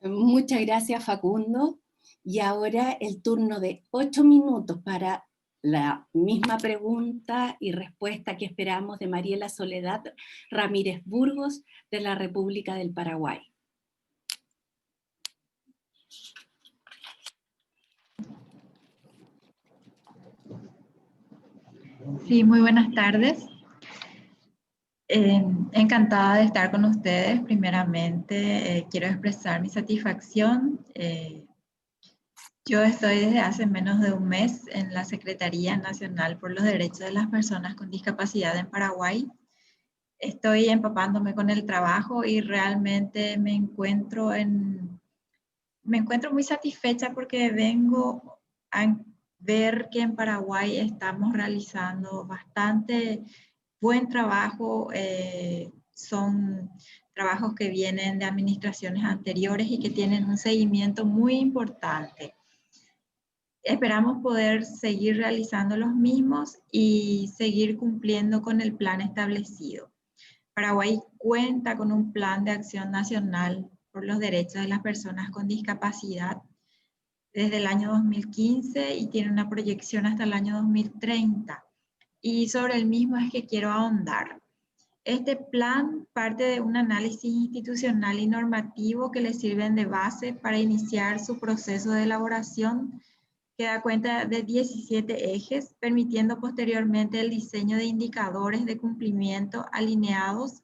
B: Muchas gracias, Facundo. Y ahora el turno de 8 minutos para la misma pregunta y respuesta que esperamos de Mariela Soledad Ramírez Burgos, de la República del Paraguay.
E: Sí, muy buenas tardes. Encantada de estar con ustedes. Primeramente, quiero expresar mi satisfacción. Yo estoy desde hace menos de un mes en la Secretaría Nacional por los Derechos de las Personas con Discapacidad en Paraguay. Estoy empapándome con el trabajo y realmente me encuentro muy satisfecha porque vengo a ver que en Paraguay estamos realizando bastante buen trabajo. Son trabajos que vienen de administraciones anteriores y que tienen un seguimiento muy importante. Esperamos poder seguir realizando los mismos y seguir cumpliendo con el plan establecido. Paraguay cuenta con un plan de acción nacional por los derechos de las personas con discapacidad desde el año 2015 y tiene una proyección hasta el año 2030. Y sobre el mismo es que quiero ahondar. Este plan parte de un análisis institucional y normativo que le sirven de base para iniciar su proceso de elaboración, que da cuenta de 17 ejes, permitiendo posteriormente el diseño de indicadores de cumplimiento alineados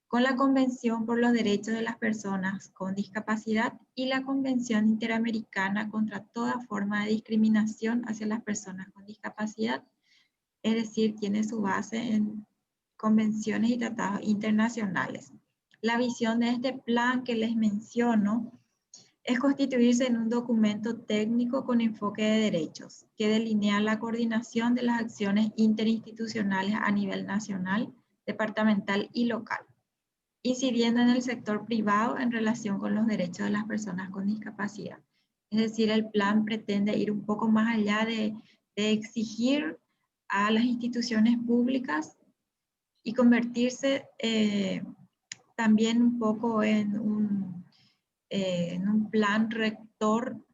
E: con la Convención por los Derechos de las Personas con Discapacidad y la Convención Interamericana contra toda forma de discriminación hacia las personas con discapacidad. Es decir, tiene su base en convenciones y tratados internacionales. La visión de este plan que les menciono es constituirse en un documento técnico con enfoque de derechos, que delinea la coordinación de las acciones interinstitucionales a nivel nacional, departamental y local, incidiendo en el sector privado en relación con los derechos de las personas con discapacidad. Es decir, el plan pretende ir un poco más allá de exigir a las instituciones públicas y convertirse también un poco en un plan rector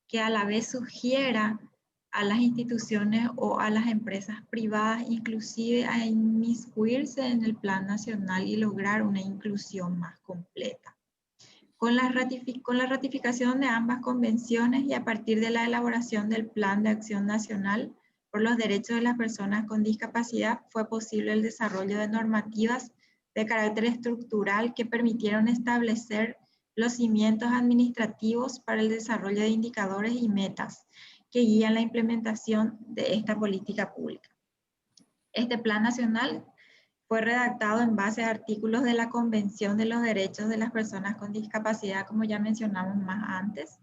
E: que a la vez sugiera a las instituciones o a las empresas privadas inclusive a inmiscuirse en el plan nacional y lograr una inclusión más completa. Con la ratificación de ambas convenciones y a partir de la elaboración del Plan de Acción Nacional por los Derechos de las Personas con Discapacidad, fue posible el desarrollo de normativas de carácter estructural que permitieron establecer los cimientos administrativos para el desarrollo de indicadores y metas que guían la implementación de esta política pública. Este Plan Nacional fue redactado en base a artículos de la Convención de los Derechos de las Personas con Discapacidad, como ya mencionamos más antes,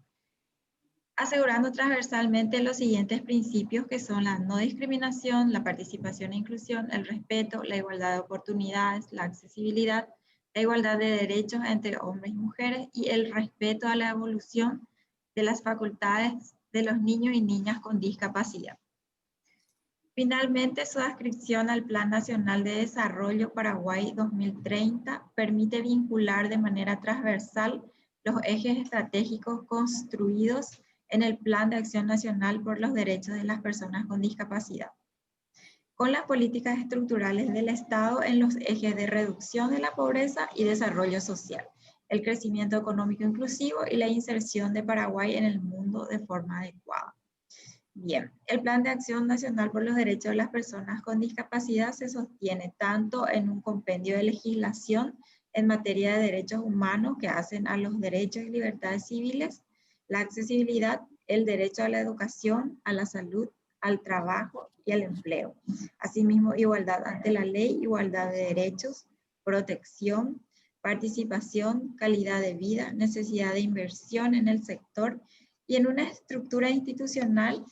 E: asegurando transversalmente los siguientes principios que son la no discriminación, la participación e inclusión, el respeto, la igualdad de oportunidades, la accesibilidad, la igualdad de derechos entre hombres y mujeres y el respeto a la evolución de las facultades de los niños y niñas con discapacidad. Finalmente, su adscripción al Plan Nacional de Desarrollo Paraguay 2030 permite vincular de manera transversal los ejes estratégicos construidos en el Plan de Acción Nacional por los Derechos de las Personas con Discapacidad, con las políticas estructurales del Estado en los ejes de reducción de la pobreza y desarrollo social, el crecimiento económico inclusivo y la inserción de Paraguay en el mundo de forma adecuada. Bien, el Plan de Acción Nacional por los Derechos de las Personas con Discapacidad se sostiene tanto en un compendio de legislación en materia de derechos humanos que hacen a los derechos y libertades civiles, la accesibilidad, el derecho a la educación, a la salud, al trabajo y al empleo. Asimismo, igualdad ante la ley, igualdad de derechos, protección, participación, calidad de vida, necesidad de inversión en el sector y en una estructura institucional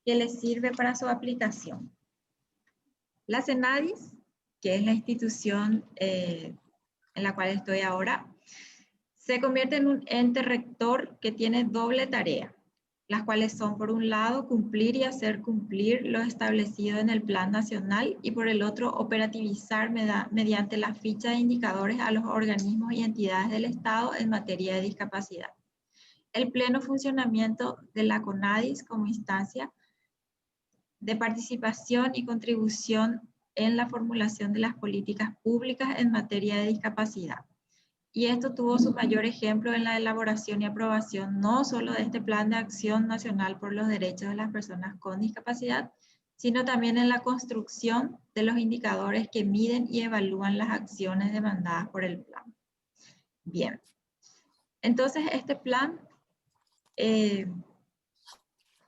E: que les sirve para su aplicación. La CENADIS, que es la institución en la cual estoy ahora, se convierte en un ente rector que tiene doble tarea, las cuales son, por un lado, cumplir y hacer cumplir lo establecido en el Plan Nacional y por el otro, operativizar mediante la ficha de indicadores a los organismos y entidades del Estado en materia de discapacidad. El pleno funcionamiento de la CONADIS como instancia de participación y contribución en la formulación de las políticas públicas en materia de discapacidad. Y esto tuvo su mayor ejemplo en la elaboración y aprobación no solo de este Plan de Acción Nacional por los Derechos de las Personas con Discapacidad, sino también en la construcción de los indicadores que miden y evalúan las acciones demandadas por el plan. Bien, entonces este plan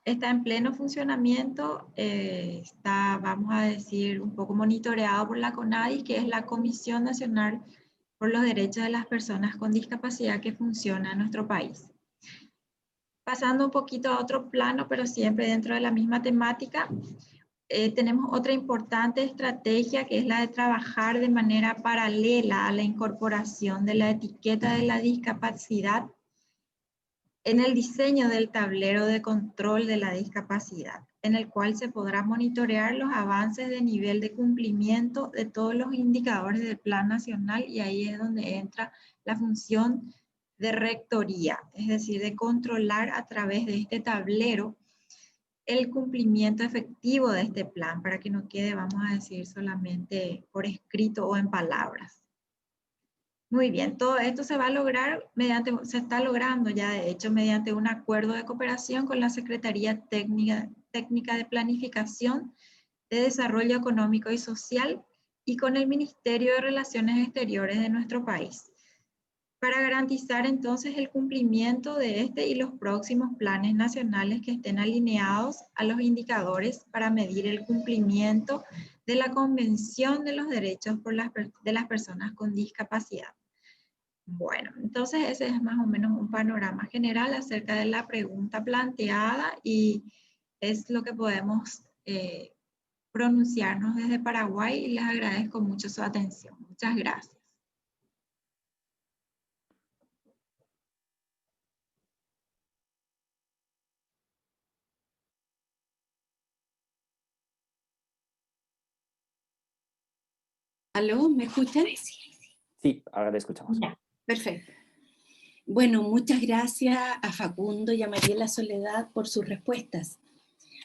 E: está en pleno funcionamiento, está, vamos a decir, un poco monitoreado por la CONADI, que es la Comisión Nacional por los Derechos de las Personas con Discapacidad que funciona en nuestro país. Pasando un poquito a otro plano, pero siempre dentro de la misma temática, tenemos otra importante estrategia que es la de trabajar de manera paralela a la incorporación de la etiqueta de la discapacidad en el diseño del tablero de control de la discapacidad, en el cual se podrá monitorear los avances de nivel de cumplimiento de todos los indicadores del Plan Nacional, y ahí es donde entra la función de rectoría, es decir, de controlar a través de este tablero el cumplimiento efectivo de este plan, para que no quede, vamos a decir, solamente por escrito o en palabras. Muy bien, todo esto se va a lograr mediante, se está logrando ya de hecho mediante un acuerdo de cooperación con la Secretaría Técnica de Planificación de Desarrollo Económico y Social y con el Ministerio de Relaciones Exteriores de nuestro país, para garantizar entonces el cumplimiento de este y los próximos planes nacionales que estén alineados a los indicadores para medir el cumplimiento de la Convención de los Derechos de las Personas con Discapacidad. Bueno, entonces ese es más o menos un panorama general acerca de la pregunta planteada y es lo que podemos pronunciarnos desde Paraguay, y les agradezco mucho su atención. Muchas gracias.
B: ¿Aló? ¿Me escuchan?
A: Sí, ahora le escuchamos.
B: Ya, perfecto. Bueno, muchas gracias a Facundo y a Mariela Soledad por sus respuestas.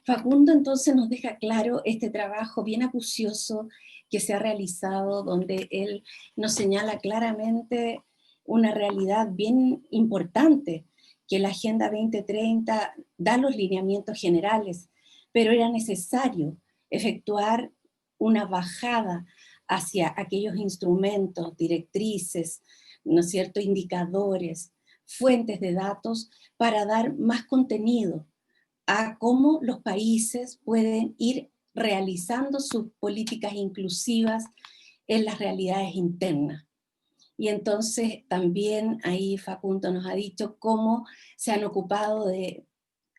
B: Facundo entonces nos deja claro este trabajo bien acucioso que se ha realizado, donde él nos señala claramente una realidad bien importante, que la Agenda 2030 da los lineamientos generales, pero era necesario efectuar una bajada hacia aquellos instrumentos, directrices, ¿no es cierto?, indicadores, fuentes de datos para dar más contenido a cómo los países pueden ir realizando sus políticas inclusivas en las realidades internas. Y entonces también ahí Facundo nos ha dicho cómo se han ocupado de,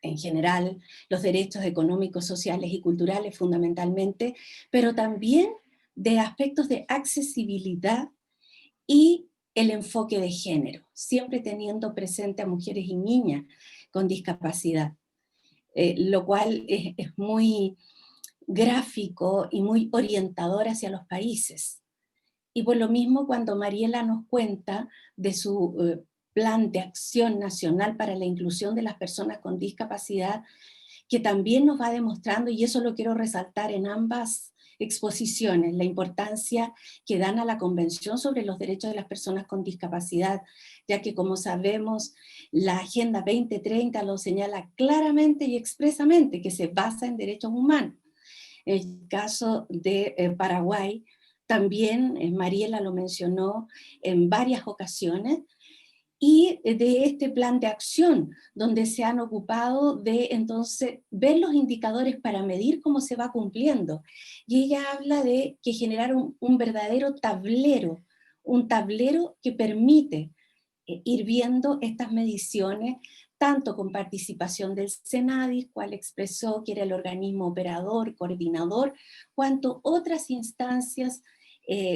B: en general, los derechos económicos, sociales y culturales fundamentalmente, pero también de aspectos de accesibilidad y el enfoque de género, siempre teniendo presente a mujeres y niñas con discapacidad. Lo cual es muy gráfico y muy orientador hacia los países. Y por lo mismo, cuando Mariela nos cuenta de su plan de acción nacional para la inclusión de las personas con discapacidad, que también nos va demostrando, y eso lo quiero resaltar en ambas exposiciones, la importancia que dan a la Convención sobre los Derechos de las Personas con Discapacidad, ya que como sabemos, la Agenda 2030 lo señala claramente y expresamente, que se basa en derechos humanos. En el caso de Paraguay, también Mariela lo mencionó en varias ocasiones, y de este plan de acción, donde se han ocupado de entonces ver los indicadores para medir cómo se va cumpliendo. Y ella habla de que generar un verdadero tablero, un tablero que permite ir viendo estas mediciones, tanto con participación del CENADIS, cual expresó que era el organismo operador, coordinador, cuanto otras instancias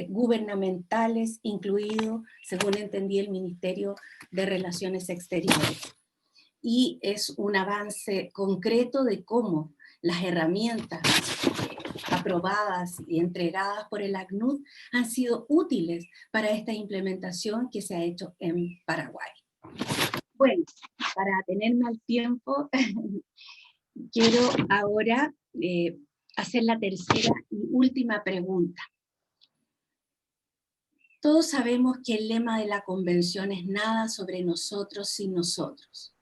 B: gubernamentales, incluido, según entendí, el Ministerio de Relaciones Exteriores. Y es un avance concreto de cómo las herramientas aprobadas y entregadas por el ACNUD han sido útiles para esta implementación que se ha hecho en Paraguay. Bueno, para atenerme al tiempo, quiero ahora hacer la tercera y última pregunta. Todos sabemos que el lema de la convención es nada sobre nosotros sin nosotros.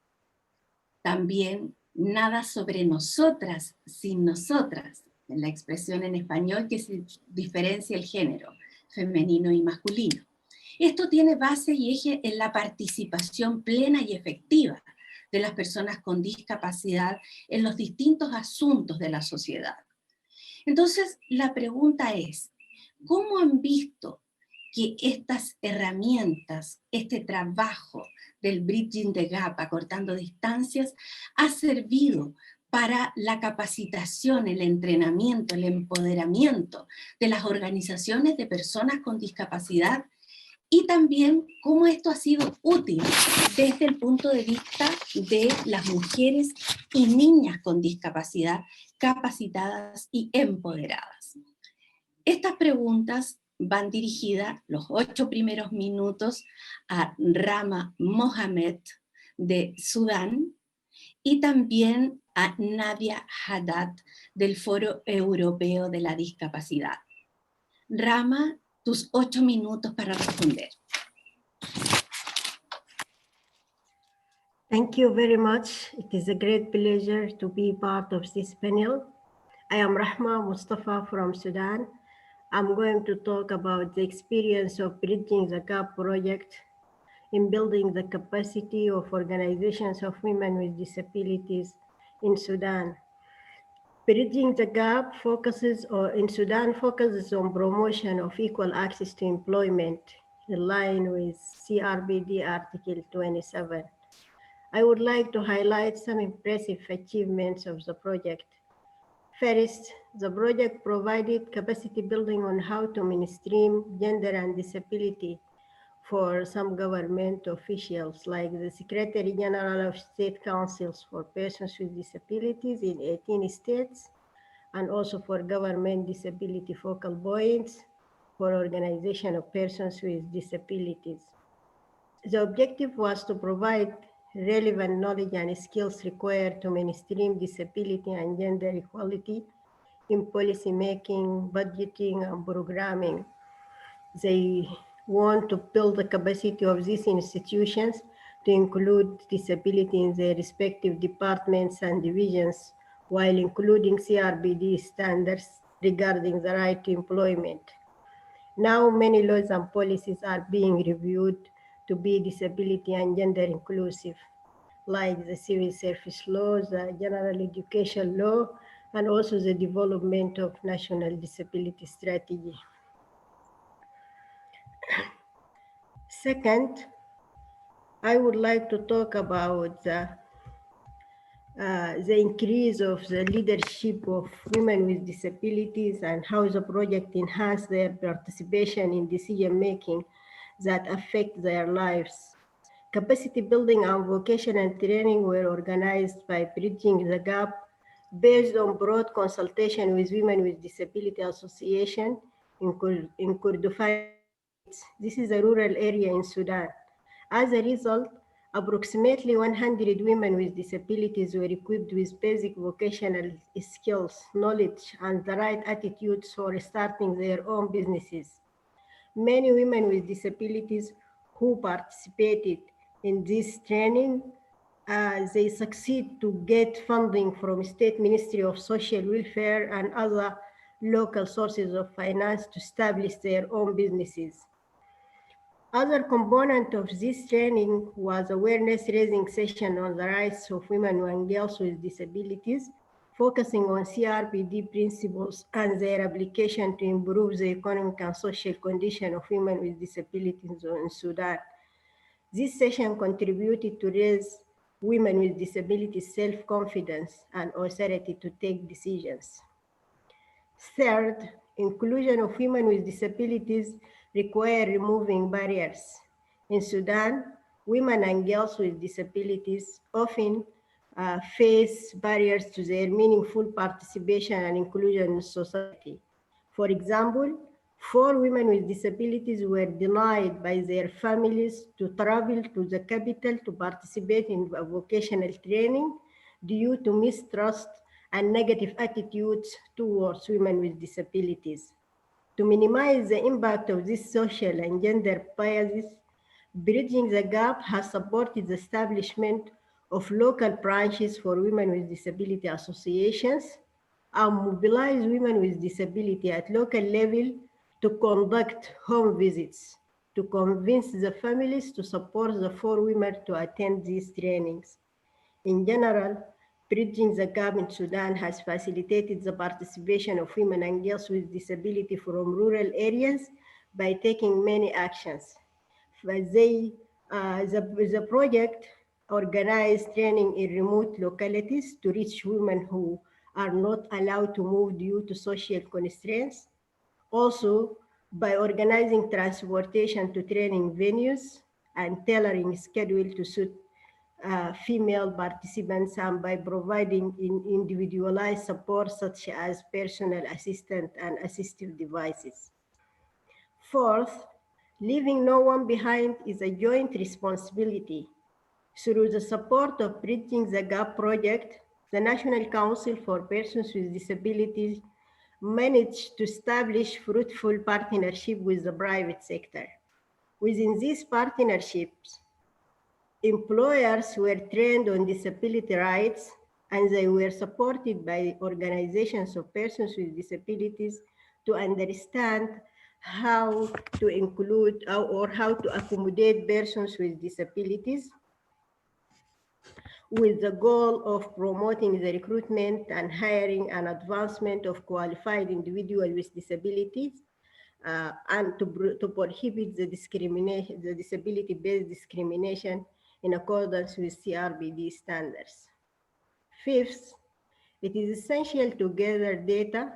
B: También nada sobre nosotras sin nosotras, en la expresión en español que se diferencia el género, femenino y masculino. Esto tiene base y eje en la participación plena y efectiva de las personas con discapacidad en los distintos asuntos de la sociedad. Entonces, la pregunta es, ¿cómo han visto que estas herramientas, este trabajo del Bridging the Gap, acortando distancias, ha servido para la capacitación, el entrenamiento, el empoderamiento de las organizaciones de personas con discapacidad? Y también cómo esto ha sido útil desde el punto de vista de las mujeres y niñas con discapacidad capacitadas y empoderadas. Estas preguntas van dirigidas los 8 primeros minutos a Rama Mohamed de Sudán y también a Nadia Haddad del Foro Europeo de la Discapacidad. Rama, tus 8 minutos para responder.
F: Thank you very much. It is a great pleasure to be part of this panel. I am Rahma Mustafa from Sudan. I'm going to talk about the experience of Bridging the Gap project in building the capacity of organizations of women with disabilities in Sudan. Bridging the Gap in Sudan focuses on promotion of equal access to employment in line with CRPD Article 27. I would like to highlight some impressive achievements of the project. First, the project provided capacity building on how to mainstream gender and disability for some government officials, like the Secretary General of State Councils for Persons with Disabilities in 18 states, and also for government disability focal points for organization of persons with disabilities. The objective was to provide relevant knowledge and skills required to mainstream disability and gender equality in policy making, budgeting, and programming. They want to build the capacity of these institutions to include disability in their respective departments and divisions, while including CRPD standards regarding the right to employment. Now, many laws and policies are being reviewed to be disability and gender inclusive, like the civil service law, the general education law, and also the development of national disability strategy. Second, I would like to talk about the increase of the leadership of women with disabilities and how the project enhanced their participation in decision-making that affect their lives. Capacity building and vocational training were organized by Bridging the Gap based on broad consultation with Women with Disability Association in Kordofan. This is a rural area in Sudan. As a result, approximately 100 women with disabilities were equipped with basic vocational skills, knowledge, and the right attitudes for starting their own businesses. Many women with disabilities who participated in this training, they succeed to get funding from State Ministry of Social Welfare and other local sources of finance to establish their own businesses. Other component of this training was awareness raising session on the rights of women and girls with disabilities, focusing on CRPD principles and their application to improve the economic and social condition of women with disabilities in Sudan. This session contributed to raise women with disabilities self-confidence and authority to take decisions. Third, inclusion of women with disabilities require removing barriers. In Sudan, women and girls with disabilities often face barriers to their meaningful participation and inclusion in society. For example, 4 women with disabilities were denied by their families to travel to the capital to participate in vocational training due to mistrust and negative attitudes towards women with disabilities. To minimize the impact of these social and gender biases, Bridging the Gap has supported the establishment of local branches for women with disability associations and mobilize women with disability at local level to conduct home visits, to convince the families to support the 4 women to attend these trainings. In general, Bridging the Gap in Sudan has facilitated the participation of women and girls with disability from rural areas by taking many actions. The project organized training in remote localities to reach women who are not allowed to move due to social constraints. Also, by organizing transportation to training venues and tailoring schedule to suit female participants, and by providing individualized support such as personal assistant and assistive devices. Fourth, leaving no one behind is a joint responsibility. Through the support of Bridging the Gap project, the National Council for Persons with Disabilities managed to establish fruitful partnership with the private sector. Within these partnerships, employers were trained on disability rights, and they were supported by organizations of persons with disabilities to understand how to include or how to accommodate persons with disabilities, with the goal of promoting the recruitment and hiring and advancement of qualified individuals with disabilities, and to prohibit the disability-based discrimination in accordance with CRPD standards. Fifth, it is essential to gather data,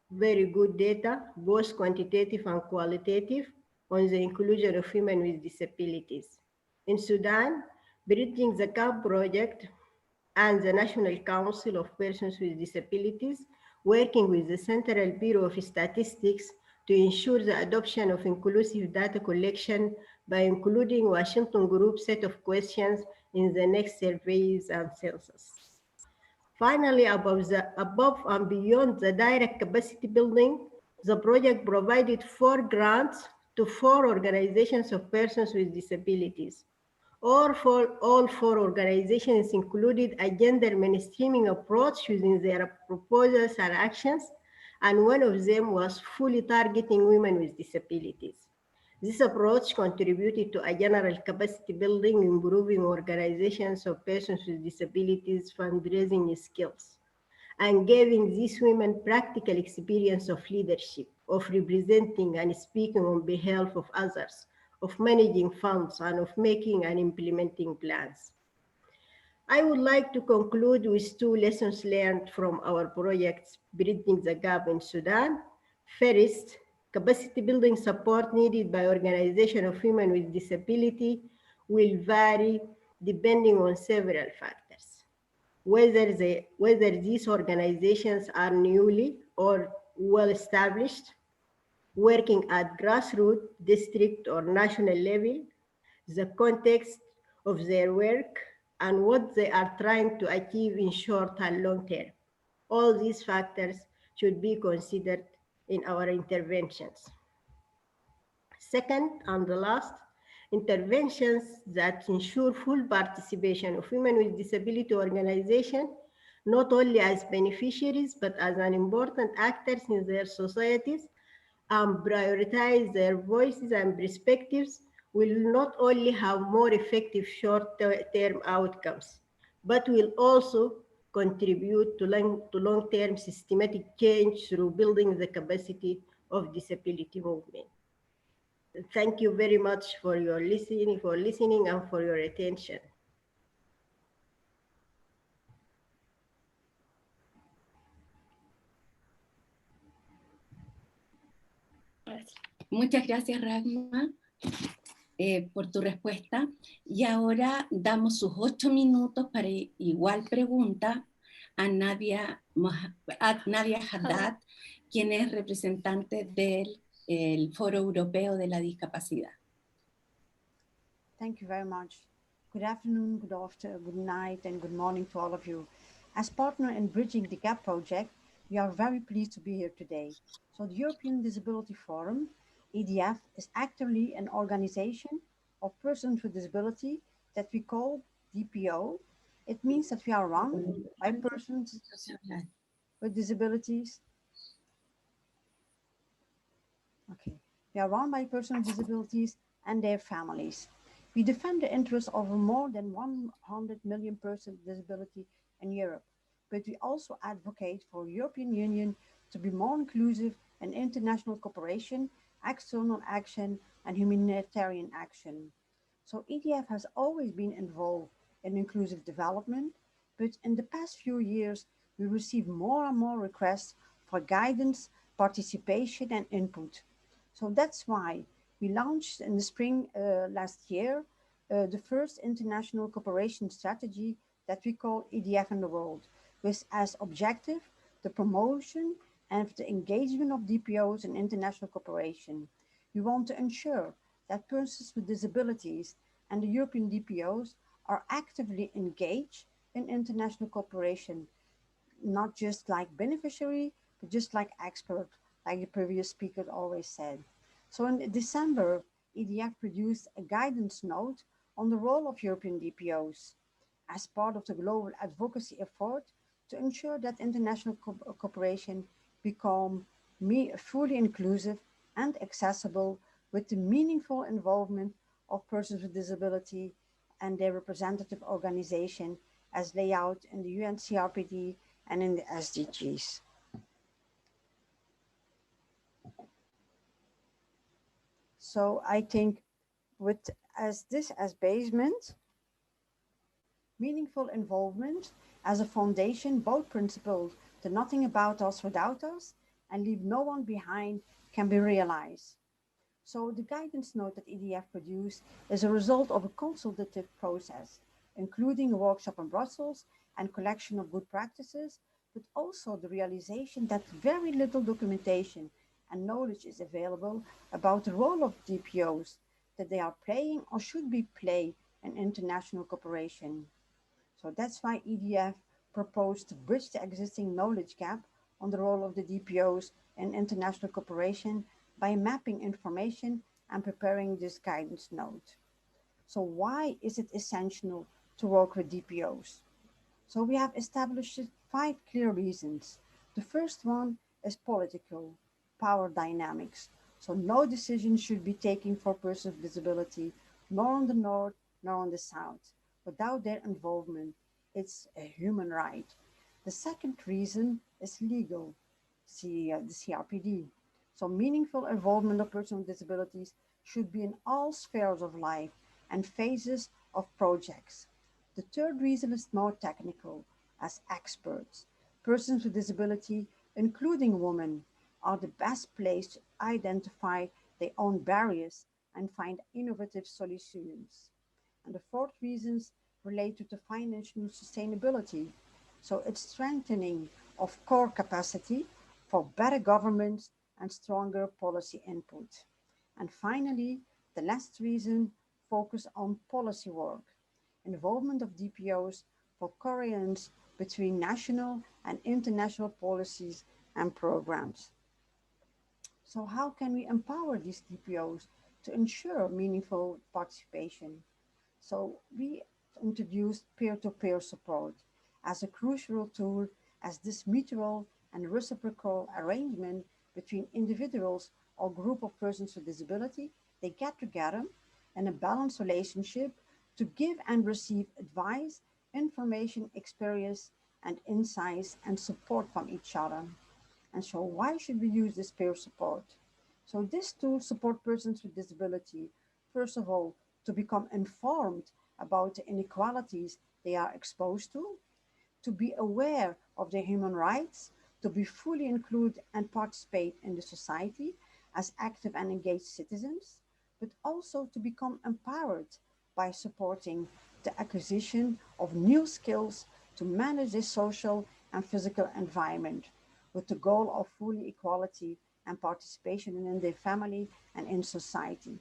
F: very good data, both quantitative and qualitative, on the inclusion of women with disabilities. In Sudan, Bridging the Gap project and the National Council of Persons with Disabilities, working with the Central Bureau of Statistics to ensure the adoption of inclusive data collection by including Washington Group set of questions in the next surveys and census. Finally, above and beyond the direct capacity building, the project provided 4 grants to 4 organizations of persons with disabilities. All 4 organizations included a gender mainstreaming approach within their proposals and actions, and one of them was fully targeting women with disabilities. This approach contributed to a general capacity building, improving organizations of persons with disabilities fundraising skills, and giving these women practical experience of leadership, of representing and speaking on behalf of others, of managing funds, and of making and implementing plans. I would like to conclude with 2 lessons learned from our projects Bridging the Gap in Sudan. First, capacity building support needed by organizations of women with disability will vary depending on several factors. Whether these organizations are newly or well-established, working at grassroots, district, or national level, the context of their work, and what they are trying to achieve in short and long term. All these factors should be considered in our interventions. Second, and the last, interventions that ensure full participation of women with disability organizations, not only as beneficiaries, but as an important actors in their societies, and prioritize their voices and perspectives, will not only have more effective short-term outcomes, but will also contribute to long-term systematic change through building the capacity of disability movement. Thank you very much for your listening and for your attention.
B: Muchas gracias, Rahma, por tu respuesta. Y ahora damos sus 8 minutos para igual pregunta a Nadia Haddad, quien es representante del Foro Europeo de la Discapacidad.
G: Thank you very much. Good afternoon, good night, and good morning to all of you. As partner in Bridging the Gap project, we are very pleased to be here today. So the European Disability Forum, EDF, is actually an organization of persons with disability that we call DPO. It means that we are run by persons with disabilities. Okay. We are run by persons with disabilities and their families. We defend the interests of more than 100 million persons with disability in Europe, but we also advocate for European Union to be more inclusive in international cooperation, external action, and humanitarian action. So EDF has always been involved in inclusive development, but in the past few years, we receive more and more requests for guidance, participation, and input. So that's why we launched in the spring last year the first international cooperation strategy that we call EDF in the World, with as objective the promotion and the engagement of DPOs in international cooperation. We want to ensure that persons with disabilities and the European DPOs are actively engaged in international cooperation, not just like beneficiary, but just like expert, like the previous speaker always said. So in December, EDF produced a guidance note on the role of European DPOs as part of the global advocacy effort to ensure that international cooperation become fully inclusive and accessible with the meaningful involvement of persons with disability and their representative organization as laid out in the UNCRPD and in the SDGs. So I think with this as basement, meaningful involvement as a foundation, both principles, the nothing about us without us and leave no one behind, can be realized. So the guidance note that EDF produced is a result of a consultative process, including a workshop in Brussels and collection of good practices, but also the realization that very little documentation and knowledge is available about the role of DPOs that they are playing or should be played in international cooperation. So that's why EDF proposed to bridge the existing knowledge gap on the role of the DPOs in international cooperation by mapping information and preparing this guidance note. So why is it essential to work with DPOs? So we have established 5 clear reasons. The first one is political, power dynamics. So no decision should be taken for persons with disability, nor on the north, nor on the south, without their involvement. It's a human right. The second reason is legal, the CRPD. So meaningful involvement of persons with disabilities should be in all spheres of life and phases of projects. The third reason is more technical, as experts. Persons with disability, including women, are the best placed to identify their own barriers and find innovative solutions. And the fourth reasons relate to the financial sustainability. So it's strengthening of core capacity for better governance and stronger policy input. And finally, the last reason focus on policy work, involvement of DPOs for coherence between national and international policies and programs. So how can we empower these DPOs to ensure meaningful participation? So we introduced peer-to-peer support as a crucial tool, as this mutual and reciprocal arrangement between individuals or group of persons with disability, they get together in a balanced relationship to give and receive advice, information, experience, and insights and support from each other. And so why should we use this peer support? So this tool supports persons with disability, first of all, to become informed about the inequalities they are exposed to be aware of their human rights, to be fully included and participate in the society as active and engaged citizens, but also to become empowered by supporting the acquisition of new skills to manage their social and physical environment with the goal of full equality and participation in their family and in society.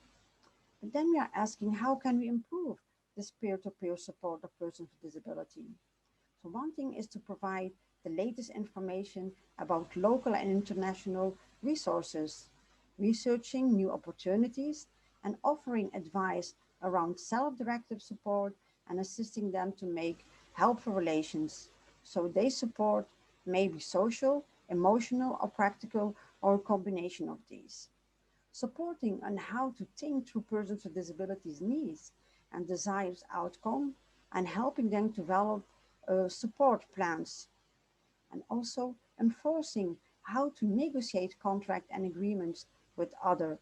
G: But then we are asking, how can we improve this peer-to-peer support of persons with disability? So one thing is to provide the latest information about local and international resources, researching new opportunities, and offering advice around self-directed support and assisting them to make helpful relations. So they support may be social, emotional, or practical, or a combination of these. Supporting on how to think through persons with disabilities needs and desires outcome, and helping them to develop support plans, and also enforcing how to negotiate contract and agreements with other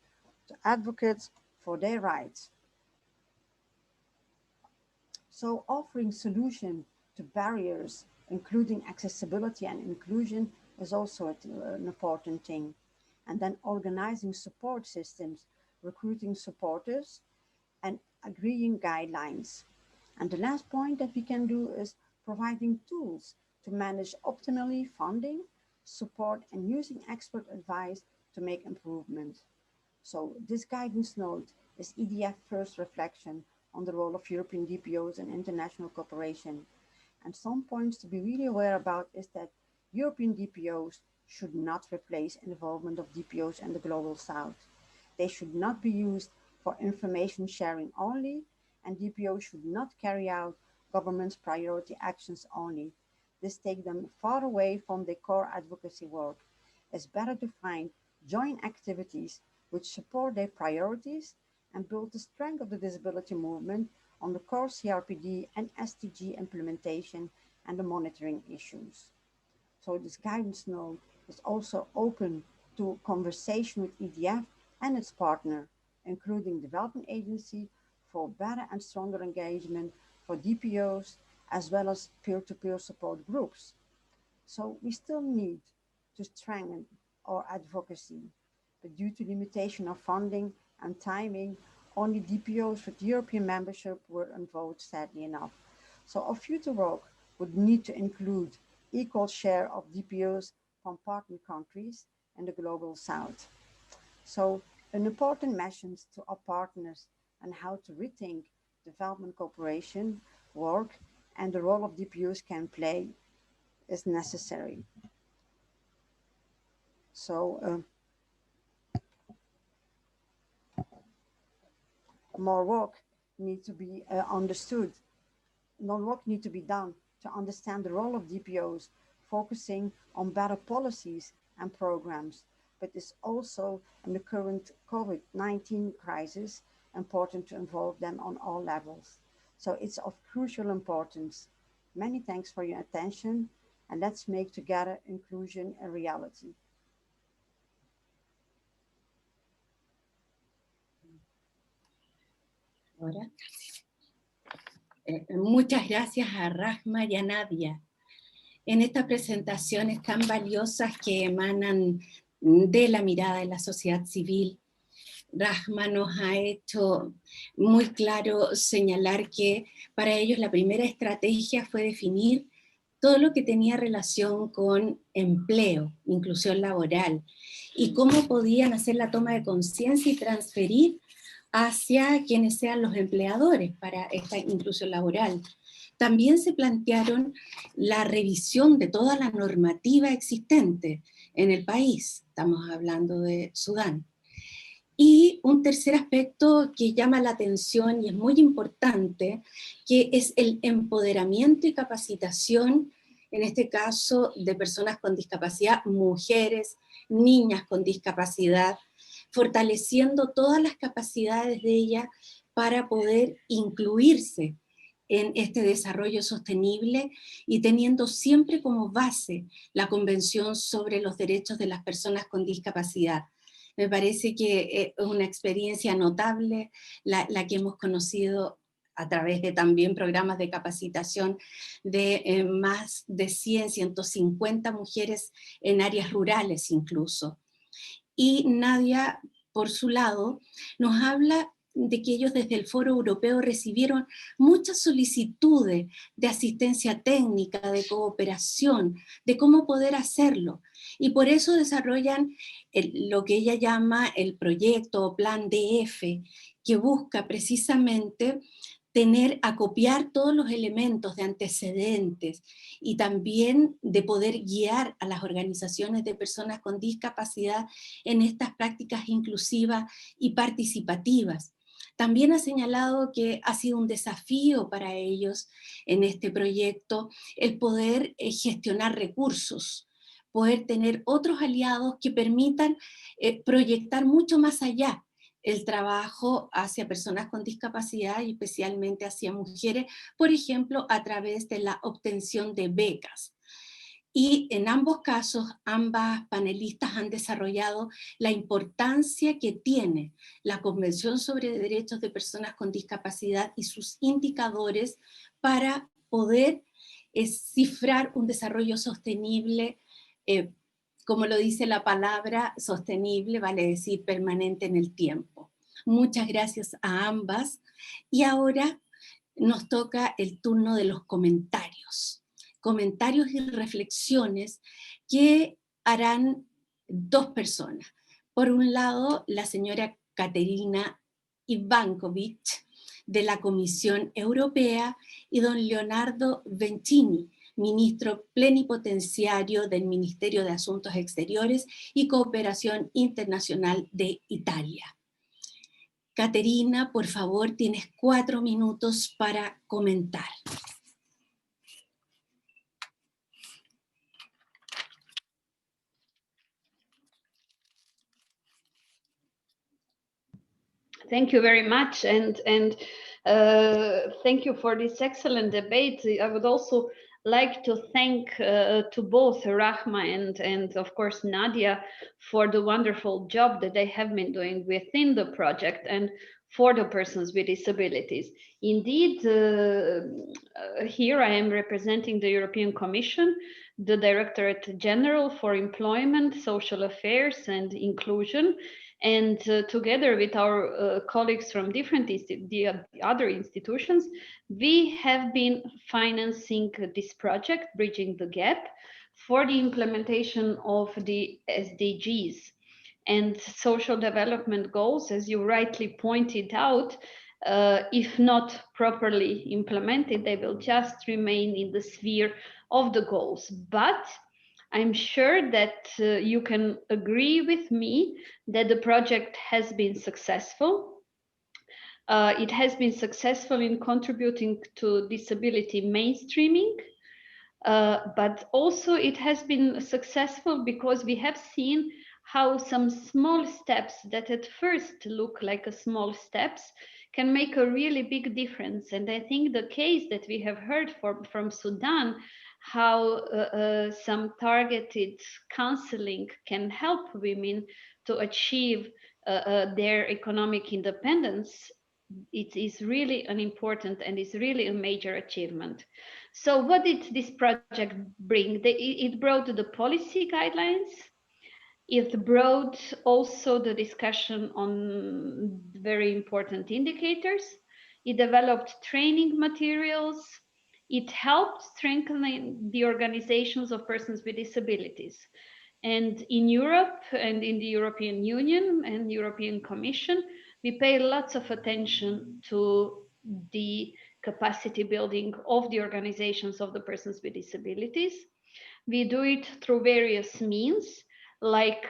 G: advocates for their rights. So offering solution to barriers, including accessibility and inclusion, is also an important thing. And then organizing support systems, recruiting supporters, and agreeing guidelines. And the last point that we can do is providing tools to manage optimally funding, support, and using expert advice to make improvements. So this guidance note is EDF's first reflection on the role of European DPOs and international cooperation. And some points to be really aware about is that European DPOs should not replace involvement of DPOs in the Global South. They should not be used for information sharing only, and DPOs should not carry out government's priority actions only. This takes them far away from their core advocacy work. It's better to find joint activities which support their priorities and build the strength of the disability movement on the core CRPD and SDG implementation and the monitoring issues. So this guidance note is also open to conversation with EDF and its partner, including development agency, for better and stronger engagement for DPOs, as well as peer-to-peer support groups. So we still need to strengthen our advocacy, but due to limitation of funding and timing, only DPOs with European membership were involved, sadly enough. So our future work would need to include equal share of DPOs from partner countries in the Global South. So an important message to our partners on how to rethink development cooperation work and the role of DPOs can play is necessary. So more work needs to be understood. More work needs to be done to understand the role of DPOs, focusing on better policies and programs, but it's also in the current COVID-19 crisis important to involve them on all levels. So it's of crucial importance. Many thanks for your attention, and let's make together inclusion a reality.
B: Ahora, muchas gracias a Rahma y a Nadia en estas presentaciones tan valiosas que emanan de la mirada de la sociedad civil. Rahma nos ha hecho muy claro señalar que para ellos la primera estrategia fue definir todo lo que tenía relación con empleo, inclusión laboral, y cómo podían hacer la toma de conciencia y transferir hacia quienes sean los empleadores para esta inclusión laboral. También se plantearon la revisión de toda la normativa existente en el país, estamos hablando de Sudán. Y un tercer aspecto que llama la atención y es muy importante, que es el empoderamiento y capacitación, en este caso de personas con discapacidad, mujeres, niñas con discapacidad, fortaleciendo todas las capacidades de ellas para poder incluirse en este desarrollo sostenible y teniendo siempre como base la Convención sobre los Derechos de las Personas con Discapacidad. Me parece que es una experiencia notable la que hemos conocido a través de también programas de capacitación de más de 100, 150 mujeres en áreas rurales incluso. Y Nadia, por su lado, nos habla de que ellos desde el Foro Europeo recibieron muchas solicitudes de asistencia técnica, de cooperación, de cómo poder hacerlo. Y por eso desarrollan lo que ella llama el proyecto o plan DF, que busca precisamente acopiar todos los elementos de antecedentes y también de poder guiar a las organizaciones de personas con discapacidad en estas prácticas inclusivas y participativas. También ha señalado que ha sido un desafío para ellos en este proyecto el poder gestionar recursos, poder tener otros aliados que permitan proyectar mucho más allá el trabajo hacia personas con discapacidad y especialmente hacia mujeres, por ejemplo, a través de la obtención de becas. Y en ambos casos, ambas panelistas han desarrollado la importancia que tiene la Convención sobre Derechos de Personas con Discapacidad y sus indicadores para poder cifrar un desarrollo sostenible, como lo dice la palabra sostenible, vale decir permanente en el tiempo. Muchas gracias a ambas. Y ahora nos toca el turno de los comentarios. Comentarios y reflexiones que harán dos personas. Por un lado, la señora Katerina Ivankovic, de la Comisión Europea, y don Leonardo Bencini, ministro plenipotenciario del Ministerio de Asuntos Exteriores y Cooperación Internacional de Italia. Caterina, por favor, tienes 4 minutos para comentar.
H: Thank you very much, and thank you for this excellent debate. I would also like to thank to both Rahma and of course Nadia for the wonderful job that they have been doing within the project and for the persons with disabilities. Indeed, here I am representing the European Commission, the Directorate General for Employment, Social Affairs and Inclusion, and together with our colleagues from different other institutions, we have been financing this project, Bridging the Gap, for the implementation of the SDGs and social development goals. As you rightly pointed out, if not properly implemented, they will just remain in the sphere of the goals. But I'm sure that you can agree with me that the project has been successful. It has been successful in contributing to disability mainstreaming, but also it has been successful because we have seen how some small steps that at first look like a small steps can make a really big difference. And I think the case that we have heard from Sudan, how some targeted counseling can help women to achieve their economic independence, it is really an important and is really a major achievement. So what did this project bring? It brought the policy guidelines. It brought also the discussion on very important indicators. It developed training materials. It helped strengthen the organizations of persons with disabilities. And in Europe and in the European Union and European Commission, we pay lots of attention to the capacity building of the organizations of the persons with disabilities. We do it through various means, like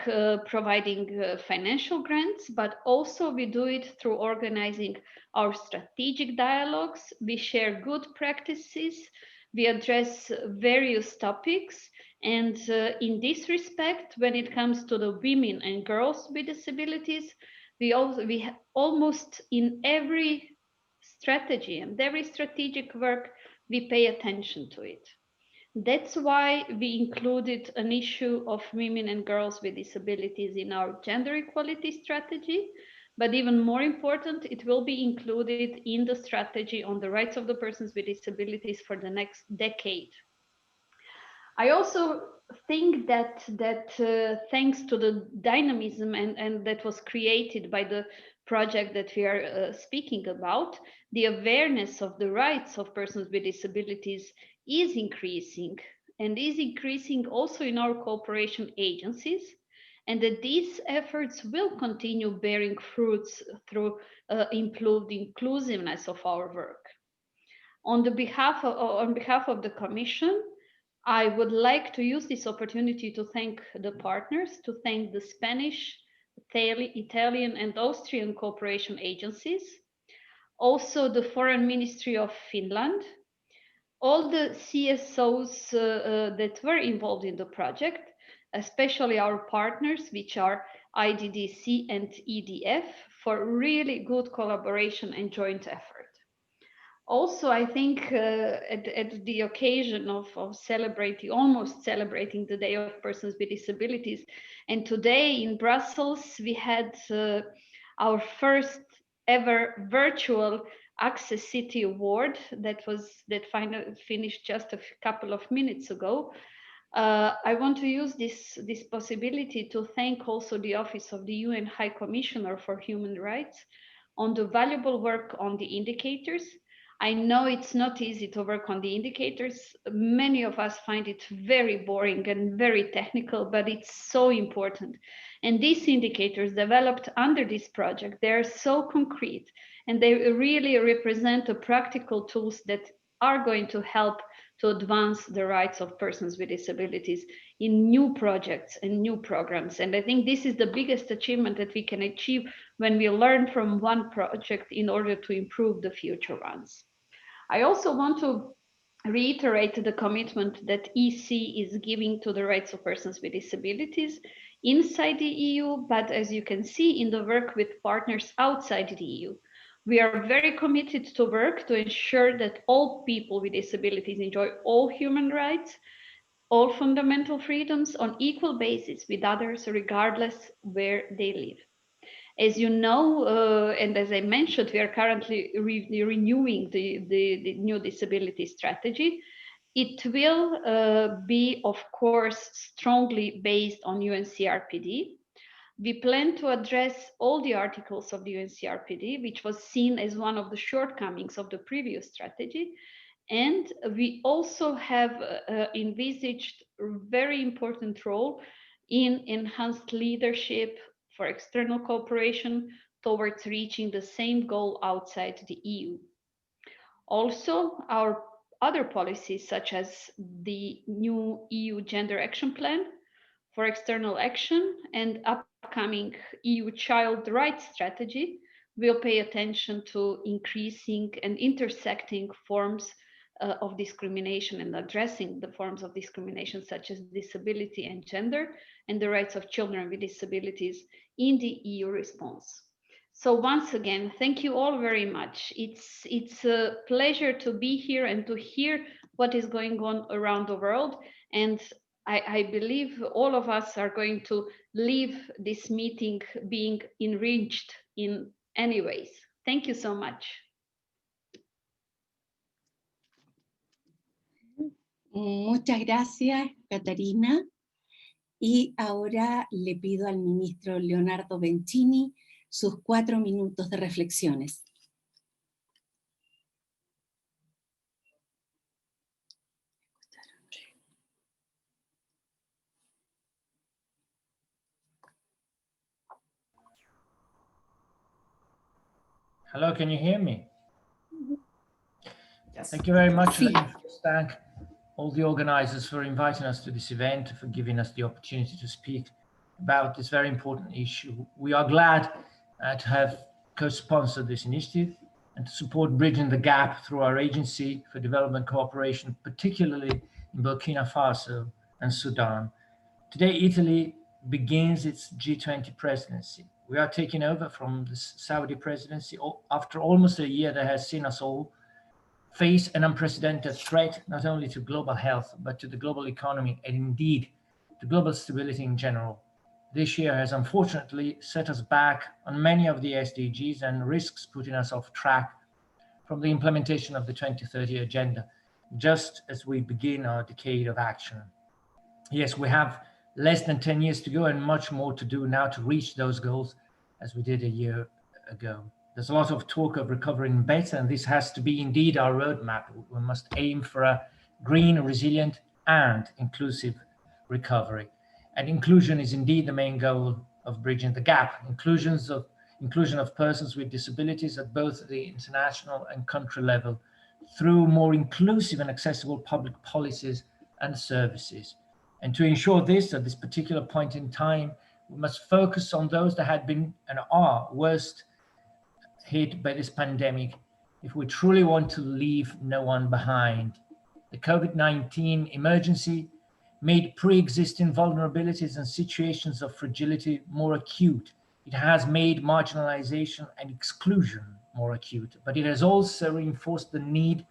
H: providing financial grants, but also we do it through organizing our strategic dialogues. We share good practices. We address various topics. And in this respect, when it comes to the women and girls with disabilities, we almost in every strategy and every strategic work, we pay attention to it. That's why we included an issue of women and girls with disabilities in our gender equality strategy. But even more important, it will be included in the strategy on the rights of the persons with disabilities for the next decade. I also think that thanks to the dynamism and that was created by the project that we are speaking about, the awareness of the rights of persons with disabilities is increasing, and is increasing also in our cooperation agencies, and that these efforts will continue bearing fruits through improved inclusiveness of our work. On behalf of the Commission, I would like to use this opportunity to thank the partners, to thank the Spanish, Italian, and Austrian cooperation agencies, also the Foreign Ministry of Finland, all the CSOs that were involved in the project, especially our partners, which are IDDC and EDF, for really good collaboration and joint effort. Also, I think at the occasion of almost celebrating the Day of Persons with Disabilities, and today in Brussels, we had our first ever virtual Access City Award that finished just a couple of minutes ago. I want to use this possibility to thank also the Office of the UN High Commissioner for Human Rights on the valuable work on the indicators. I know it's not easy to work on the indicators. Many of us find it very boring and very technical, but it's so important. And these indicators developed under this project, they're so concrete and they really represent the practical tools that are going to help to advance the rights of persons with disabilities in new projects and new programs. And I think this is the biggest achievement that we can achieve when we learn from one project in order to improve the future ones. I also want to reiterate the commitment that EC is giving to the rights of persons with disabilities inside the EU, but as you can see in the work with partners outside the EU. We are very committed to work to ensure that all people with disabilities enjoy all human rights, all fundamental freedoms on equal basis with others, regardless where they live. As you know, and as I mentioned, we are currently renewing the new disability strategy. It will be, of course, strongly based on UNCRPD. We plan to address all the articles of the UNCRPD, which was seen as one of the shortcomings of the previous strategy. And we also have envisaged a very important role in enhanced leadership for external cooperation towards reaching the same goal outside the EU. Also, our other policies, such as the new EU Gender Action Plan for external action and upcoming EU Child Rights Strategy, will pay attention to increasing and intersecting forms of discrimination and addressing the forms of discrimination such as disability and gender and the rights of children with disabilities in the EU response. So once again, thank you all very much. It's a pleasure to be here and to hear what is going on around the world. And I believe all of us are going to leave this meeting being enriched in any ways. Thank you so much.
B: Muchas gracias, Catarina. Y ahora le pido al ministro Leonardo Bencini sus 4 minutos de reflexiones.
I: Hello, can you hear me?
A: Yes.
I: Thank you very much.
B: Sí.
I: Let me just thank all the organizers for inviting us to this event, for giving us the opportunity to speak about this very important issue. We are glad to have co-sponsored this initiative and to support Bridging the Gap through our Agency for Development Cooperation, particularly in Burkina Faso and Sudan. Today, Italy begins its G20 presidency. We are taking over from the Saudi presidency after almost a year that has seen us all face an unprecedented threat, not only to global health, but to the global economy and indeed to global stability in general. This year has unfortunately set us back on many of the SDGs and risks putting us off track from the implementation of the 2030 agenda, just as we begin our decade of action. Yes, we have less than 10 years to go and much more to do now to reach those goals as we did a year ago. There's a lot of talk of recovering better, and this has to be indeed our roadmap. We must aim for a green, resilient, and inclusive recovery. And inclusion is indeed the main goal of Bridging the Gap. Inclusion of persons with disabilities at both the international and country level through more inclusive and accessible public policies and services. And to ensure this, at this particular point in time, we must focus on those that had been and are worst hit by this pandemic if we truly want to leave no one behind. The COVID-19 emergency made pre-existing vulnerabilities and situations of fragility more acute. It has made marginalization and exclusion more acute, but it has also reinforced the need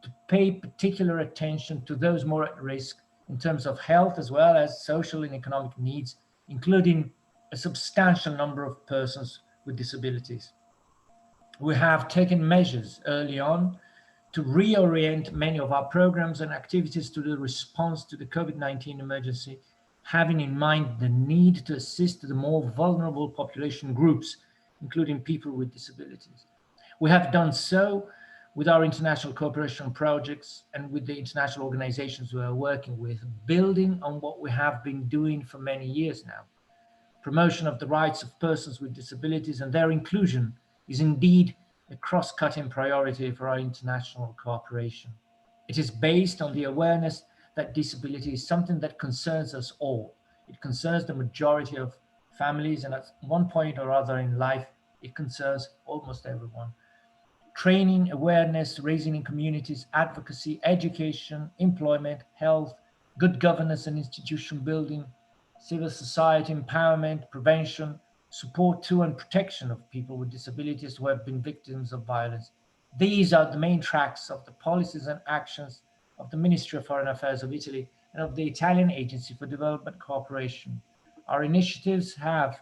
I: to pay particular attention to those more at risk in terms of health as well as social and economic needs, including a substantial number of persons with disabilities. We have taken measures early on to reorient many of our programs and activities to the response to the COVID-19 emergency, having in mind the need to assist the more vulnerable population groups, including people with disabilities. We have done so with our international cooperation projects and with the international organizations we are working with, building on what we have been doing for many years now. Promotion of the rights of persons with disabilities and their inclusion is indeed a cross-cutting priority for our international cooperation. It is based on the awareness that disability is something that concerns us all. It concerns the majority of families, and at one point or other in life, it concerns almost everyone. Training, awareness, raising in communities, advocacy, education, employment, health, good governance and institution building, civil society empowerment, prevention, support to and protection of people with disabilities who have been victims of violence. These are the main tracks of the policies and actions of the Ministry of Foreign Affairs of Italy and of the Italian Agency for Development Cooperation. Our initiatives have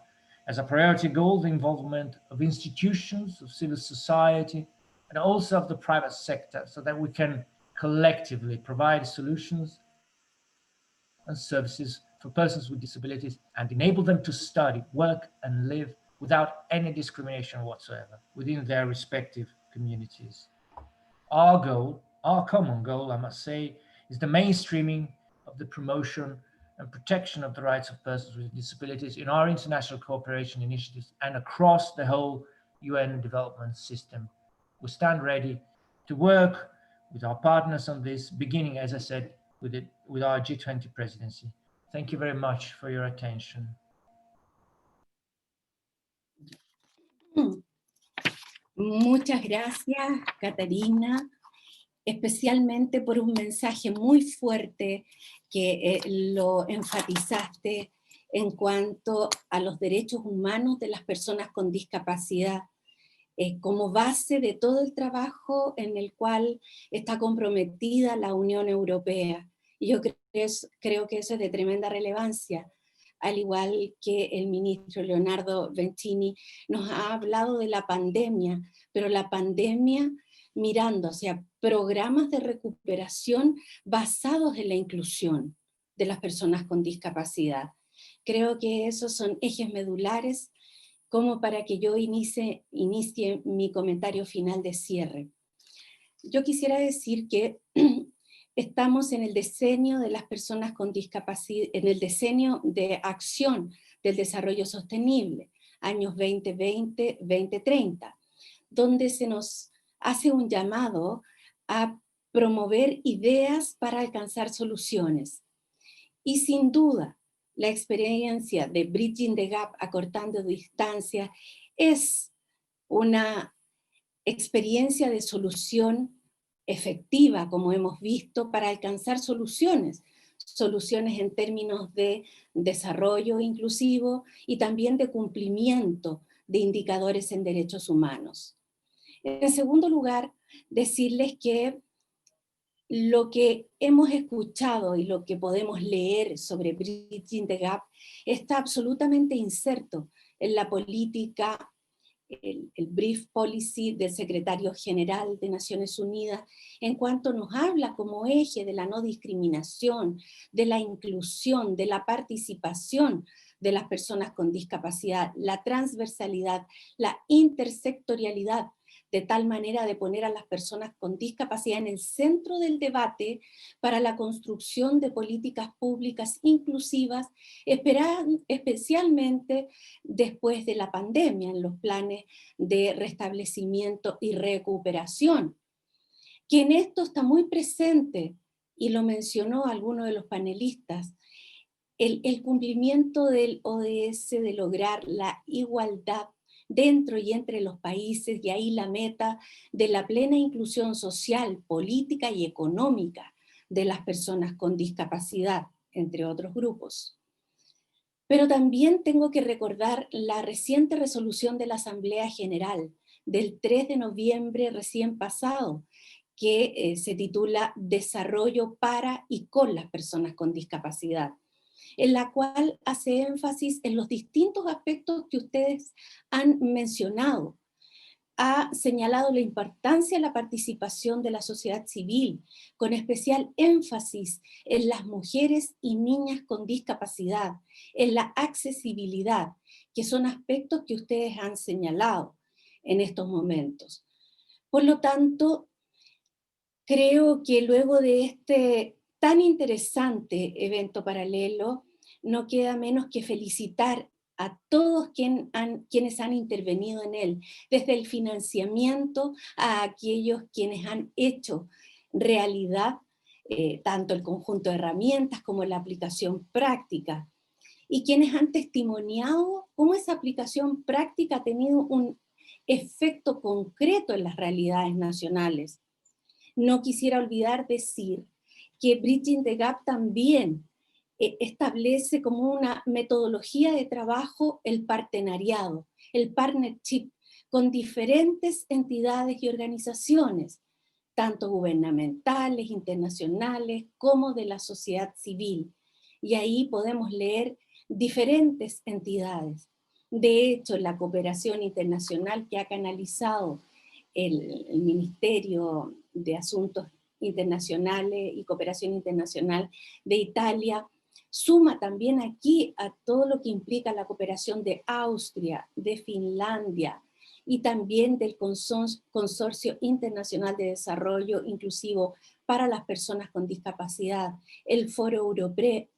I: as a priority goal the involvement of institutions, of civil society, and also of the private sector, so that we can collectively provide solutions and services for persons with disabilities and enable them to study, work, and live without any discrimination whatsoever within their respective communities. Our goal, our common goal, I must say, is the mainstreaming of the promotion and protection of the rights of persons with disabilities in our international cooperation initiatives and across the whole UN development system. We stand ready to work with our partners on this, beginning, as I said, with our G20 presidency. Thank you very much for your attention.
B: Muchas gracias, Catarina, especialmente por un mensaje muy fuerte que lo enfatizaste en cuanto a los derechos humanos de las personas con discapacidad, como base de todo el trabajo en el cual está comprometida la Unión Europea. Y yo creo que eso es de tremenda relevancia, al igual que el ministro Leonardo Bencini nos ha hablado de la pandemia, pero la pandemia mirando hacia programas de recuperación basados en la inclusión de las personas con discapacidad. Creo que esos son ejes medulares como para que yo inicie mi comentario final de cierre. Yo quisiera decir que estamos en el decenio de las personas con discapacidad, en el decenio de acción del desarrollo sostenible, años 2020-2030, donde se nos hace un llamado a promover ideas para alcanzar soluciones. Y sin duda, la experiencia de Bridging the Gap, acortando distancias, es una experiencia de solución efectiva, como hemos visto, para alcanzar soluciones en términos de desarrollo inclusivo y también de cumplimiento de indicadores en derechos humanos. En segundo lugar, decirles que lo que hemos escuchado y lo que podemos leer sobre Bridging the Gap está absolutamente inserto en la política, el brief policy del secretario general de Naciones Unidas, en cuanto nos habla como eje de la no discriminación, de la inclusión, de la participación de las personas con discapacidad, la transversalidad, la intersectorialidad, de tal manera de poner a las personas con discapacidad en el centro del debate para la construcción de políticas públicas inclusivas, especialmente después de la pandemia, en los planes de restablecimiento y recuperación. que en esto está muy presente, y lo mencionó alguno de los panelistas, el cumplimiento del ODS de lograr la igualdad dentro y entre los países, y ahí la meta de la plena inclusión social, política y económica de las personas con discapacidad, entre otros grupos. Pero también tengo que recordar la reciente resolución de la Asamblea General del 3 de noviembre recién pasado, que se titula Desarrollo para y con las personas con discapacidad, en la cual hace énfasis en los distintos aspectos que ustedes han mencionado. Ha señalado la importancia de la participación de la sociedad civil, con especial énfasis en las mujeres y niñas con discapacidad, en la accesibilidad, que son aspectos que ustedes han señalado en estos momentos. Por lo tanto, creo que luego de este tan interesante evento paralelo, no queda menos que felicitar a todos quienes han intervenido en él, desde el financiamiento a aquellos quienes han hecho realidad tanto el conjunto de herramientas como la aplicación práctica, y quienes han testimoniado cómo esa aplicación práctica ha tenido un efecto concreto en las realidades nacionales. No quisiera olvidar decir que Bridging the Gap también establece como una metodología de trabajo el partenariado, el partnership, con diferentes entidades y organizaciones, tanto gubernamentales, internacionales, como de la sociedad civil. Y ahí podemos leer diferentes entidades. De hecho, la cooperación internacional que ha canalizado el Ministerio de Asuntos Internacionales y Cooperación Internacional de Italia, suma también aquí a todo lo que implica la cooperación de Austria, de Finlandia, y también del Consorcio Internacional de Desarrollo Inclusivo para las Personas con Discapacidad, el Foro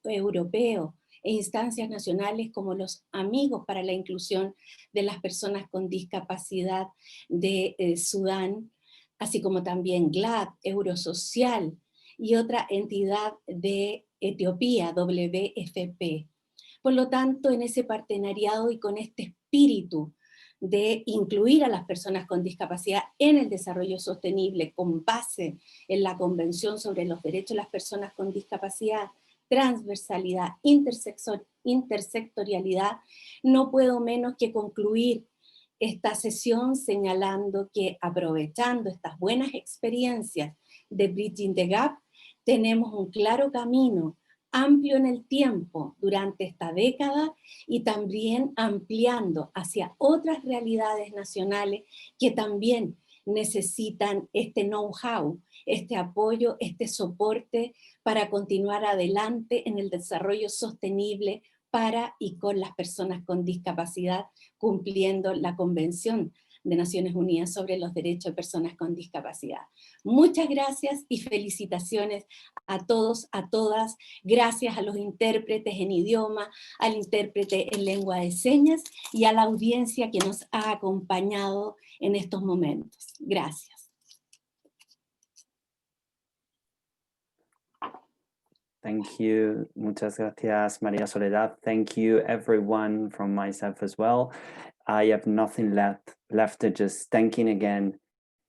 B: Europeo e instancias nacionales como los Amigos para la Inclusión de las Personas con Discapacidad de Sudán, así como también GLAD, Eurosocial, y otra entidad de Etiopía, WFP. Por lo tanto, en ese partenariado y con este espíritu de incluir a las personas con discapacidad en el desarrollo sostenible con base en la Convención sobre los Derechos de las Personas con Discapacidad, transversalidad, intersectorialidad, no puedo menos que concluir esta sesión señalando que, aprovechando estas buenas experiencias de Bridging the Gap, tenemos un claro camino amplio en el tiempo durante esta década, y también ampliando hacia otras realidades nacionales que también necesitan este know-how, este apoyo, este soporte para continuar adelante en el desarrollo sostenible para y con las personas con discapacidad, cumpliendo la Convención de Naciones Unidas sobre los Derechos de Personas con Discapacidad. Muchas gracias y felicitaciones a todos, a todas. Gracias a los intérpretes en idioma, al intérprete en lengua de señas y a la audiencia que nos ha acompañado en estos momentos. Gracias.
A: Thank you. Muchas gracias, María Soledad. Thank you, everyone, from myself as well. I have nothing left to just thanking again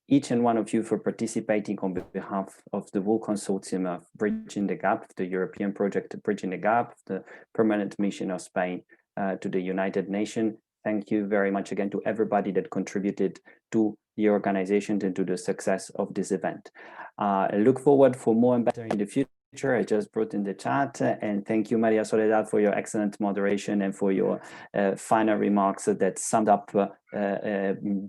A: each and one of you for participating on behalf of the whole consortium of Bridging the Gap, the European project Bridging the Gap, the permanent mission of Spain to the United Nations. Thank you very much again to everybody that contributed to the organization and to the success of this event. I look forward for more and better in the future. I just brought in the chat, and thank you, Maria Soledad, for your excellent moderation and for your final remarks that summed up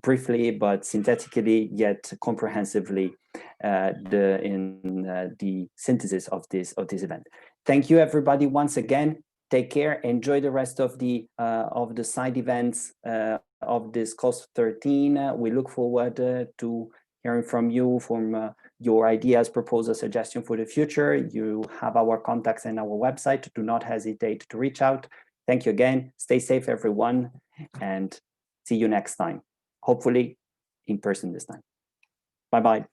A: briefly but synthetically yet comprehensively the synthesis of this event. Thank you, everybody, once again. Take care. Enjoy the rest of the side events of this COS13. We look forward to hearing from you, from your ideas, proposals, suggestions for the future. You have our contacts and our website. Do not hesitate to reach out. Thank you again. Stay safe, everyone, and see you next time. Hopefully in person this time. Bye-bye.